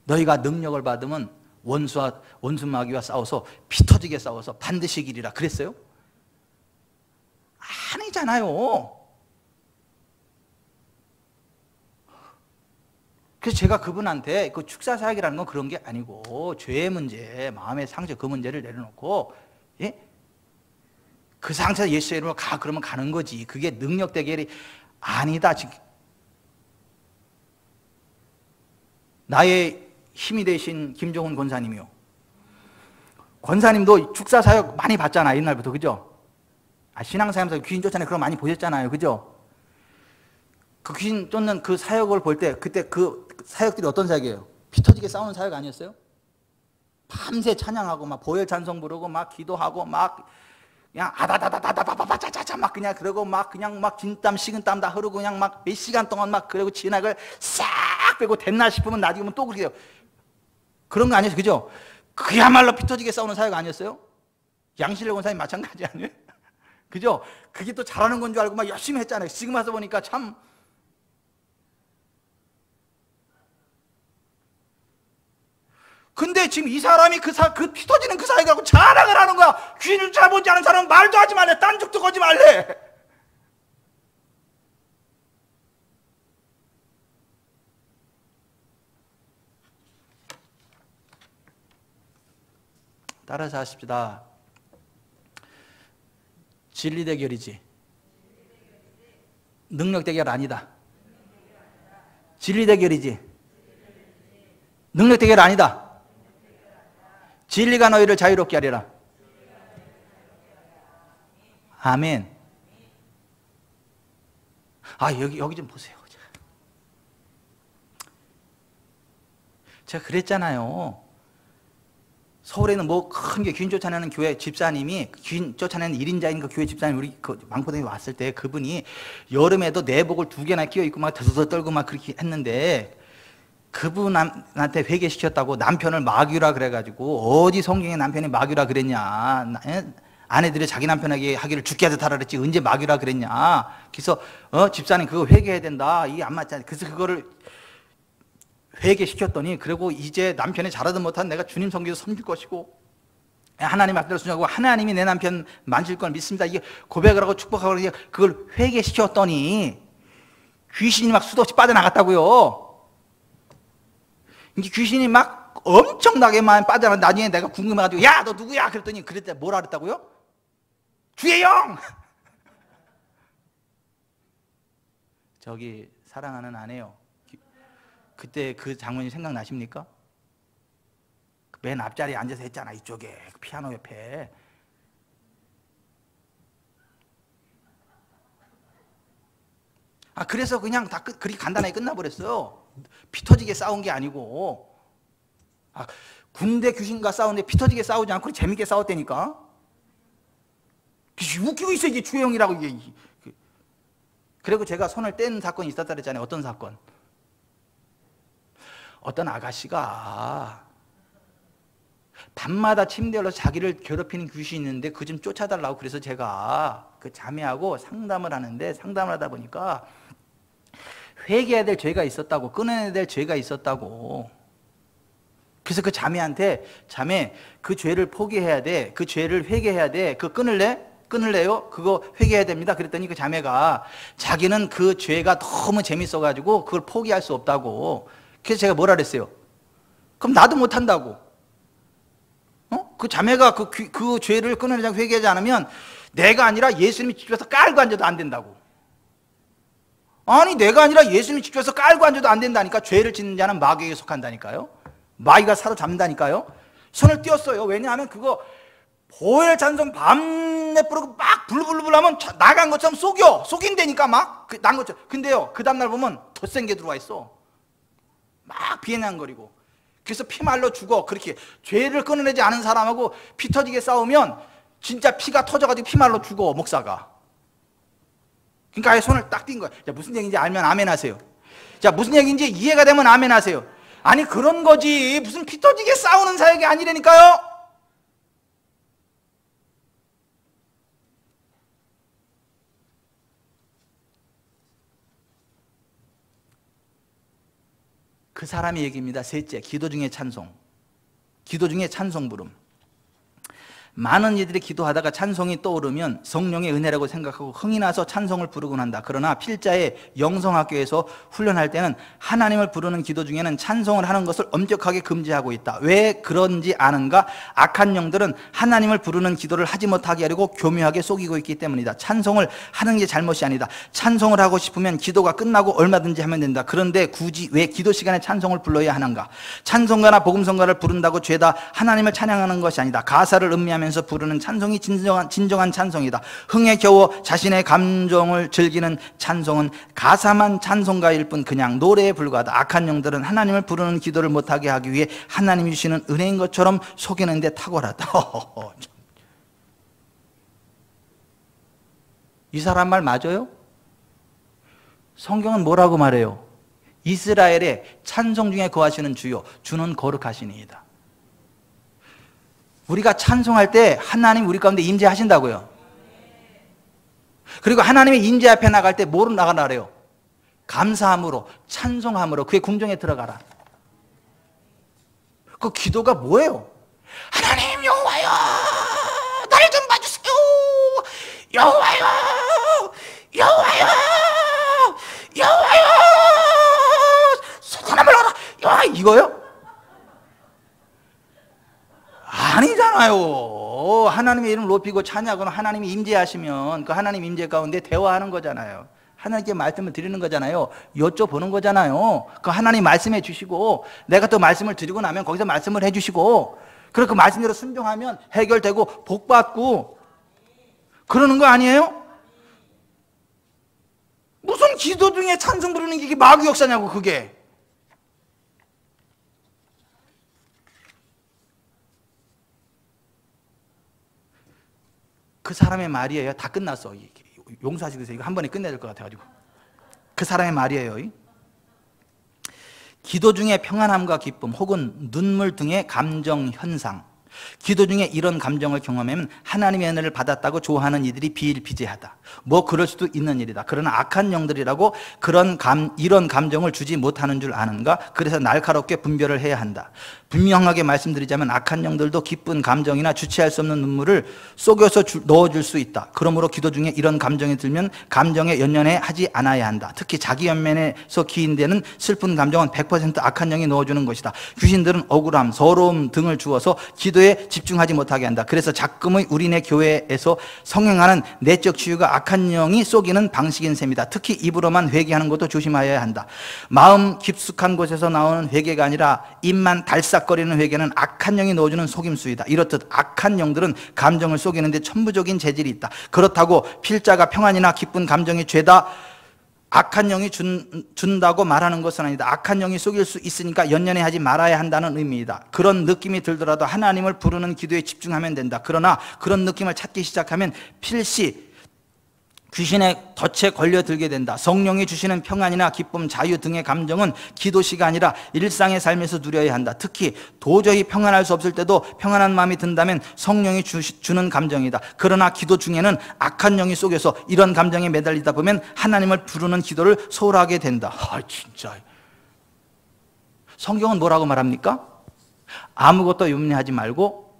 너희가 능력을 받으면 원수 마귀와 싸워서 피 터지게 싸워서 반드시 이기리라 그랬어요? 아니잖아요. 그래서 제가 그분한테 그 축사사역이라는 건 그런 게 아니고 죄의 문제, 마음의 상처 그 문제를 내려놓고 그 상처에서 예수의 이름으로 가 그러면 가는 거지. 그게 능력 대결이 아니다. 나의 힘이 되신 김종훈 권사님이요. 권사님도 축사사역 많이 봤잖아요. 옛날부터. 그죠? 신앙사역에서 귀신 쫓아내는 그런 거 많이 보셨잖아요. 그죠? 그 귀신 쫓는 그 사역을 볼 때 그때 그 사역들이 어떤 사역이에요? 피 터지게 싸우는 사역 아니었어요? 밤새 찬양하고 막 보혈 찬송 부르고 막 기도하고 막 그냥 아다다다다다다다다다자 막 그냥 그러고 막 그냥 막 진땀 식은땀 다 흐르고 그냥 막 몇 시간 동안 막 그러고 진학을 싹 빼고 됐나 싶으면 나중에 또 그렇게 돼요. 그런 거 아니었어요? 그죠? 그야말로 피 터지게 싸우는 사역 아니었어요? 양실래 권사님 마찬가지 아니에요? 그죠? 그게 또 잘하는 건 줄 알고 막 열심히 했잖아요. 지금 와서 보니까 참. 근데 지금 이 사람이 그 피 터지는 그 사역이라고 자랑을 하는 거야. 귀신을 잘 보지 않은 사람은 말도 하지 말래. 딴죽도 거지 말래. 따라서 하십시다. 진리 대결이지. 능력 대결 아니다. 진리 대결이지. 능력 대결 아니다. 진리가 너희를 자유롭게 하리라. 아멘. 여기 좀 보세요. 제가 그랬잖아요. 서울에는 뭐 큰 게 귀신 쫓아내는 교회 집사님이, 귀신 쫓아내는 1인자인 그 교회 집사님, 우리 그 망포동에 왔을 때 그분이 여름에도 내복을 2개나 끼워 입고 막 더더더 떨고 막 그렇게 했는데, 그분한테 회개시켰다고 남편을 마귀라 그래가지고, 어디 성경에 남편이 마귀라 그랬냐, 아내들이 자기 남편에게 하기를 죽게 하듯 하라 그랬지 언제 마귀라 그랬냐. 그래서 집사님 그거 회개해야 된다, 이게 안 맞잖아. 그래서 그거를 회개시켰더니, 그리고 이제 남편이 잘하든 못하든 내가 주님 섬기서 섬길 것이고 하나님 앞에 순종하고 하나님이 내 남편 만질 걸 믿습니다, 이게 고백을 하고 축복하고 그걸 회개시켰더니 귀신이 막 수도 없이 빠져나갔다고요. 이제 귀신이 막 엄청나게만 빠져나가. 나중에 내가 궁금해가지고 야 너 누구야 그랬더니, 그랬더니 뭐라 그랬다고요? 주의 영! 저기 사랑하는 아내요, 그때 그 장면이 생각나십니까? 맨 앞자리에 앉아서 했잖아, 이쪽에 피아노 옆에. 그래서 그냥 다 그렇게 간단하게 끝나버렸어요. 피 터지게 싸운 게 아니고. 군대 귀신과 싸우는데 피 터지게 싸우지 않고 재밌게 싸웠다니까. 웃기고 있어 이게 주영이라고 이게. 그리고 제가 손을 뗀 사건이 있었다 그랬잖아요. 어떤 사건? 어떤 아가씨가 밤마다 침대에 올라서 자기를 괴롭히는 귀신이 있는데 그 좀 쫓아달라고, 그래서 제가 그 자매하고 상담을 하는데, 상담을 하다 보니까 회개해야 될 죄가 있었다고, 끊어야 될 죄가 있었다고. 그래서 그 자매한테, 자매 그 죄를 포기해야 돼, 그 죄를 회개해야 돼, 그거 끊을래요? 그거 회개해야 됩니다. 그랬더니 그 자매가 자기는 그 죄가 너무 재밌어가지고 그걸 포기할 수 없다고. 그래서 제가 뭐라 그랬어요? 그럼 나도 못한다고. 그 자매가 그 죄를 끊어내자고 회개하지 않으면 내가 아니라 예수님이 집에서 깔고 앉아도 안 된다고. 아니 내가 아니라 예수님이 집에서 깔고 앉아도 안 된다니까. 죄를 짓는 자는 마귀에게 속한다니까요. 마귀가 사로잡는다니까요. 손을 띄었어요. 왜냐하면 그거 보혈 찬송 밤낮 부르고 막 불불불 하면 나간 것처럼 속인다니까 막 난 것처럼. 근데요 그 다음날 보면 더 센 게 들어와 있어. 막 비아냥거리고. 그래서 피말로 죽어. 그렇게 죄를 끊어내지 않은 사람하고 피 터지게 싸우면 진짜 피가 터져가지고 피말로 죽어 목사가. 그러니까 아예 손을 딱 띈 거야. 자, 무슨 얘기인지 알면 아멘 하세요. 자, 무슨 얘기인지 이해가 되면 아멘 하세요. 아니 그런 거지 무슨 피 터지게 싸우는 사역이 아니라니까요. 그 사람의 얘기입니다. 셋째, 기도 중에 찬송. 기도 중에 찬송 부름. 많은 이들이 기도하다가 찬송이 떠오르면 성령의 은혜라고 생각하고 흥이 나서 찬송을 부르곤 한다. 그러나 필자의 영성학교에서 훈련할 때는 하나님을 부르는 기도 중에는 찬송을 하는 것을 엄격하게 금지하고 있다. 왜 그런지 아는가? 악한 영들은 하나님을 부르는 기도를 하지 못하게 하려고 교묘하게 속이고 있기 때문이다. 찬송을 하는 게 잘못이 아니다. 찬송을 하고 싶으면 기도가 끝나고 얼마든지 하면 된다. 그런데 굳이 왜 기도 시간에 찬송을 불러야 하는가? 찬송가나 복음성가를 부른다고 죄다 하나님을 찬양하는 것이 아니다. 가사를 음미하면서 부르는 찬송이 진정한 찬송이다. 흥에 겨워 자신의 감정을 즐기는 찬송은 가사만 찬송가일 뿐 그냥 노래에 불과하다. 악한 영들은 하나님을 부르는 기도를 못하게 하기 위해 하나님이 주시는 은혜인 것처럼 속이는 데 탁월하다. 이 사람 말 맞아요? 성경은 뭐라고 말해요? 이스라엘의 찬송 중에 거하시는 주요, 주는 거룩하시니이다. 우리가 찬송할 때 하나님 우리 가운데 임재하신다고요. 그리고 하나님의 임재 앞에 나갈 때 뭐로 나가라 그래요? 감사함으로, 찬송함으로 그의 궁정에 들어가라. 그 기도가 뭐예요? 하나님 여호와여 나를 좀 봐주세요. 여호와여 여호와여 여호와여 사탄아 물러라. 이거요? 아니잖아요. 하나님의 이름을 높이고 찬양하고 하나님이 임재하시면 그 하나님 임재 가운데 대화하는 거잖아요. 하나님께 말씀을 드리는 거잖아요. 여쭤보는 거잖아요. 그 하나님 말씀해 주시고 내가 또 말씀을 드리고 나면 거기서 말씀을 해 주시고 그리고 그 말씀대로 순종하면 해결되고 복받고 그러는 거 아니에요? 무슨 기도 중에 찬송 부르는 게 이게 마귀 역사냐고 그게. 그 사람의 말이에요. 다 끝났어. 용서하시고 계세요. 이거 한 번에 끝내야 될 것 같아가지고. 그 사람의 말이에요. 기도 중에 평안함과 기쁨 혹은 눈물 등의 감정 현상, 기도 중에 이런 감정을 경험하면 하나님의 은혜를 받았다고 좋아하는 이들이 비일비재하다. 뭐 그럴 수도 있는 일이다. 그러나 악한 영들이라고 이런 감정을 주지 못하는 줄 아는가? 그래서 날카롭게 분별을 해야 한다. 분명하게 말씀드리자면 악한 영들도 기쁜 감정이나 주체할 수 없는 눈물을 속여서 넣어줄 수 있다. 그러므로 기도 중에 이런 감정이 들면 감정에 연연해 하지 않아야 한다. 특히 자기 연면에서 기인되는 슬픈 감정은 100% 악한 영이 넣어주는 것이다. 귀신들은 억울함, 서러움 등을 주어서 기도에 집중하지 못하게 한다. 그래서 자금의 우리네 교회에서 성행하는 내적 치유가 악한 영이 속이는 방식인 셈이다. 특히 입으로만 회개하는 것도 조심하여야 한다. 마음 깊숙한 곳에서 나오는 회개가 아니라 입만 달싹거리는 회개는 악한 영이 넣어주는 속임수이다. 이렇듯 악한 영들은 감정을 속이는데 천부적인 재질이 있다. 그렇다고 필자가 평안이나 기쁜 감정이 죄다 악한 영이 준다고 말하는 것은 아니다. 악한 영이 속일 수 있으니까 연연해 하지 말아야 한다는 의미이다. 그런 느낌이 들더라도 하나님을 부르는 기도에 집중하면 된다. 그러나 그런 느낌을 찾기 시작하면 필시 귀신의 덫에 걸려들게 된다. 성령이 주시는 평안이나 기쁨, 자유 등의 감정은 기도시가 아니라 일상의 삶에서 누려야 한다. 특히 도저히 평안할 수 없을 때도 평안한 마음이 든다면 성령이 주는 감정이다. 그러나 기도 중에는 악한 영이 속여서 이런 감정에 매달리다 보면 하나님을 부르는 기도를 소홀하게 된다. 진짜. 성경은 뭐라고 말합니까? 아무것도 염려하지 말고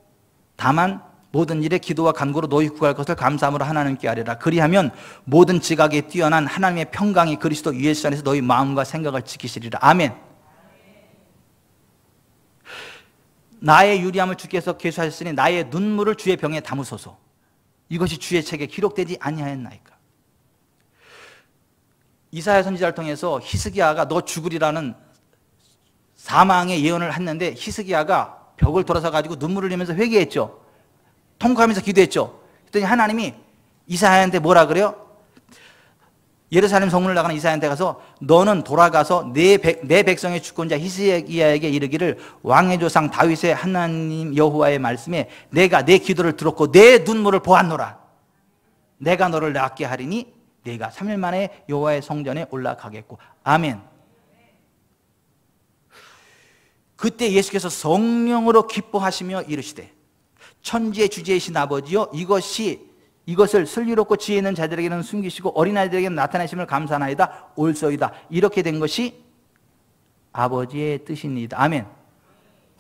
다만 모든 일에 기도와 간구로 너희 구할 것을 감사함으로 하나님께 아뢰라. 그리하면 모든 지각에 뛰어난 하나님의 평강이 그리스도 예수 안에서 너희 마음과 생각을 지키시리라. 아멘. 나의 유리함을 주께서 계수하셨으니 나의 눈물을 주의 병에 담으소서. 이것이 주의 책에 기록되지 아니하였나이까. 이사야 선지자를 통해서 히스기야가 너 죽으리라는 사망의 예언을 했는데 히스기야가 벽을 돌아서 가지고 눈물을 흘리면서 회개했죠. 통곡하면서 기도했죠. 그랬더니 하나님이 이사야한테 뭐라 그래요? 예루살렘 성문을 나가는 이사야한테 가서 너는 돌아가서 내 백성의 주권자 히스기야에게 이르기를 왕의 조상 다윗의 하나님 여호와의 말씀에 내가 내 기도를 들었고 내 눈물을 보았노라. 내가 너를 낫게 하리니 내가 3일 만에 여호와의 성전에 올라가겠고. 아멘. 그때 예수께서 성령으로 기뻐하시며 이르시되 천지의 주제이신 아버지여 이것을 슬기롭고 지혜 있는 자들에게는 숨기시고 어린아이들에게는 나타내심을 감사하나이다. 옳소이다. 이렇게 된 것이 아버지의 뜻입니다. 아멘.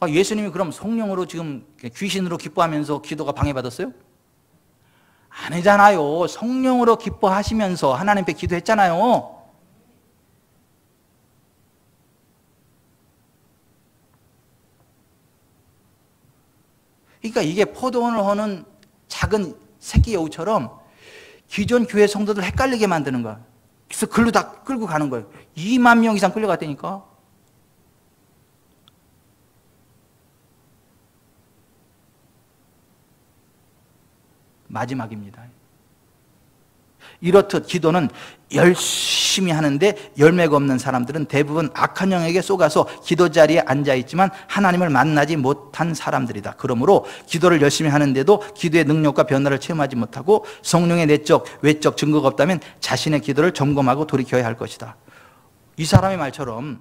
예수님이 그럼 성령으로 지금 귀신으로 기뻐하면서 기도가 방해받았어요? 아니잖아요. 성령으로 기뻐하시면서 하나님께 기도했잖아요. 그러니까 이게 포도원을 허는 작은 새끼 여우처럼 기존 교회 성도들 헷갈리게 만드는 거야. 그래서 글로 다 끌고 가는 거예요. 2만 명 이상 끌려갔다니까. 마지막입니다. 이렇듯 기도는 열심히 하는데 열매가 없는 사람들은 대부분 악한 영에게 속아서 기도 자리에 앉아있지만 하나님을 만나지 못한 사람들이다. 그러므로 기도를 열심히 하는데도 기도의 능력과 변화를 체험하지 못하고 성령의 내적, 외적 증거가 없다면 자신의 기도를 점검하고 돌이켜야 할 것이다. 이 사람의 말처럼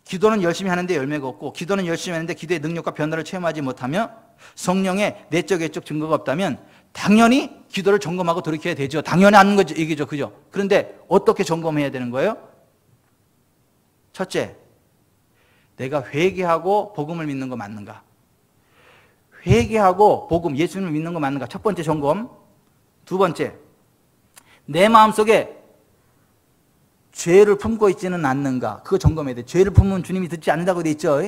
기도는 열심히 하는데 열매가 없고 기도는 열심히 하는데 기도의 능력과 변화를 체험하지 못하며 성령의 내적, 외적 증거가 없다면 당연히 기도를 점검하고 돌이켜야 되죠. 당연히 하는 거죠. 얘기죠. 그죠? 그런데 어떻게 점검해야 되는 거예요? 첫째, 내가 회개하고 복음을 믿는 거 맞는가? 회개하고 복음, 예수님을 믿는 거 맞는가? 첫 번째 점검. 두 번째, 내 마음속에 죄를 품고 있지는 않는가? 그거 점검해야 돼. 죄를 품으면 주님이 듣지 않는다고 돼 있죠.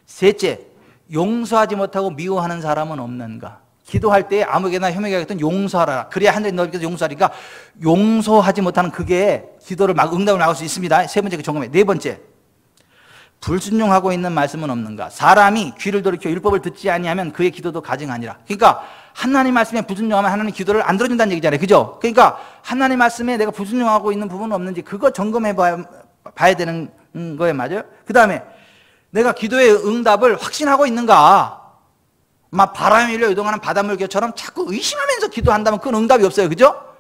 셋째, 용서하지 못하고 미워하는 사람은 없는가? 기도할 때 아무에게나 혐오하게 했던 용서하라. 그래야 하늘이 너희께서 용서하니까 용서하지 못하는 그게 기도를 응답을 막을 수 있습니다. 세 번째 그 점검해. 네 번째, 불순종하고 있는 말씀은 없는가? 사람이 귀를 돌이켜 율법을 듣지 아니하면 그의 기도도 가증하니라. 그러니까 하나님 말씀에 불순종하면 하나님 기도를 안 들어준다는 얘기잖아요. 그죠? 그러니까 하나님 말씀에 내가 불순종하고 있는 부분은 없는지 그거 점검해 봐야 되는 거예요. 맞아요? 그 다음에 내가 기도의 응답을 확신하고 있는가? 막 바람이 일려 요동하는 바닷물개처럼 자꾸 의심하면서 기도한다면 그건 응답이 없어요. 그죠?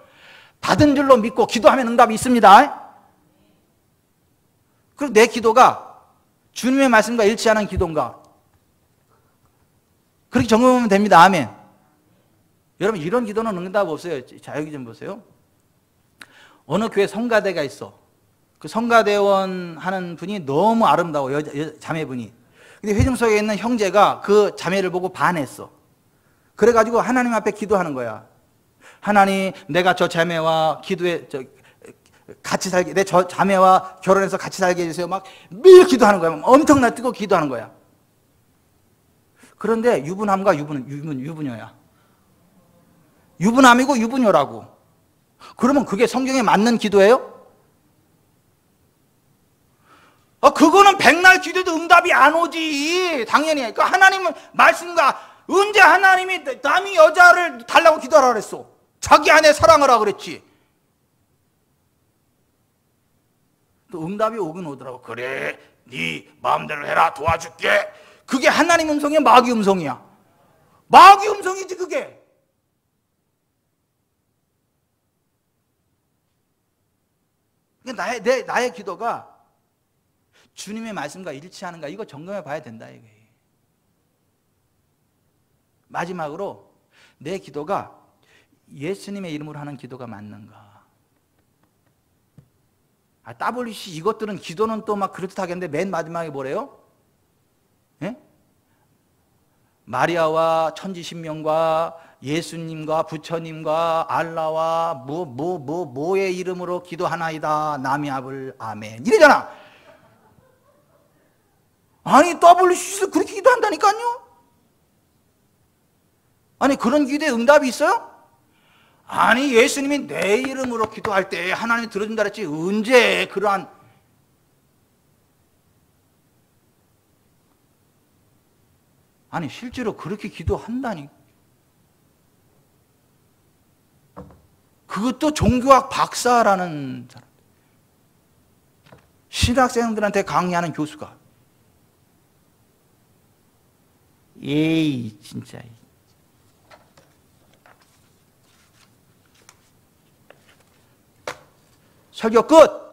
받은 줄로 믿고 기도하면 응답이 있습니다. 그리고 내 기도가 주님의 말씀과 일치하는 기도인가? 그렇게 점검하면 됩니다. 아멘. 여러분, 이런 기도는 응답 없어요. 자, 여기 좀 보세요. 어느 교회 성가대가 있어. 그 성가대원 하는 분이 너무 아름다워. 자매분이. 근데 회중 속에 있는 형제가 그 자매를 보고 반했어. 그래가지고 하나님 앞에 기도하는 거야. 하나님, 내가 저 자매와 같이 살게, 내 저 자매와 결혼해서 같이 살게 해주세요. 막 매일 기도하는 거야. 엄청나게 뜨고 기도하는 거야. 그런데 유부남과 유부녀야. 유부남이고 유부녀라고. 그러면 그게 성경에 맞는 기도예요? 그거는 백날 기도도 응답이 안 오지. 당연히. 그 하나님은 말씀과 언제 하나님이 남이 여자를 달라고 기도하라 그랬어? 자기 아내 사랑하라 그랬지. 또 응답이 오긴 오더라고. 그래, 네 마음대로 해라, 도와줄게. 그게 하나님 음성이야, 마귀 음성이야? 마귀 음성이지 그게. 나의 기도가 주님의 말씀과 일치하는가, 이거 점검해 봐야 된다 이게. 마지막으로 내 기도가 예수님의 이름으로 하는 기도가 맞는가? WC 이것들은 기도는 또 막 그렇다겠는데 맨 마지막에 뭐래요? 예? 마리아와 천지신명과 예수님과 부처님과 알라와 뭐의 이름으로 기도하나이다 나미압을 아멘 이러잖아. 아니 WC에서 그렇게 기도한다니까요. 아니 그런 기도에 응답이 있어요? 아니 예수님이 내 이름으로 기도할 때 하나님이 들어준다 그랬지 언제 그러한. 아니 실제로 그렇게 기도한다니. 그것도 종교학 박사라는 사람, 신학생들한테 강의하는 교수가. 에이 진짜. 설교 끝!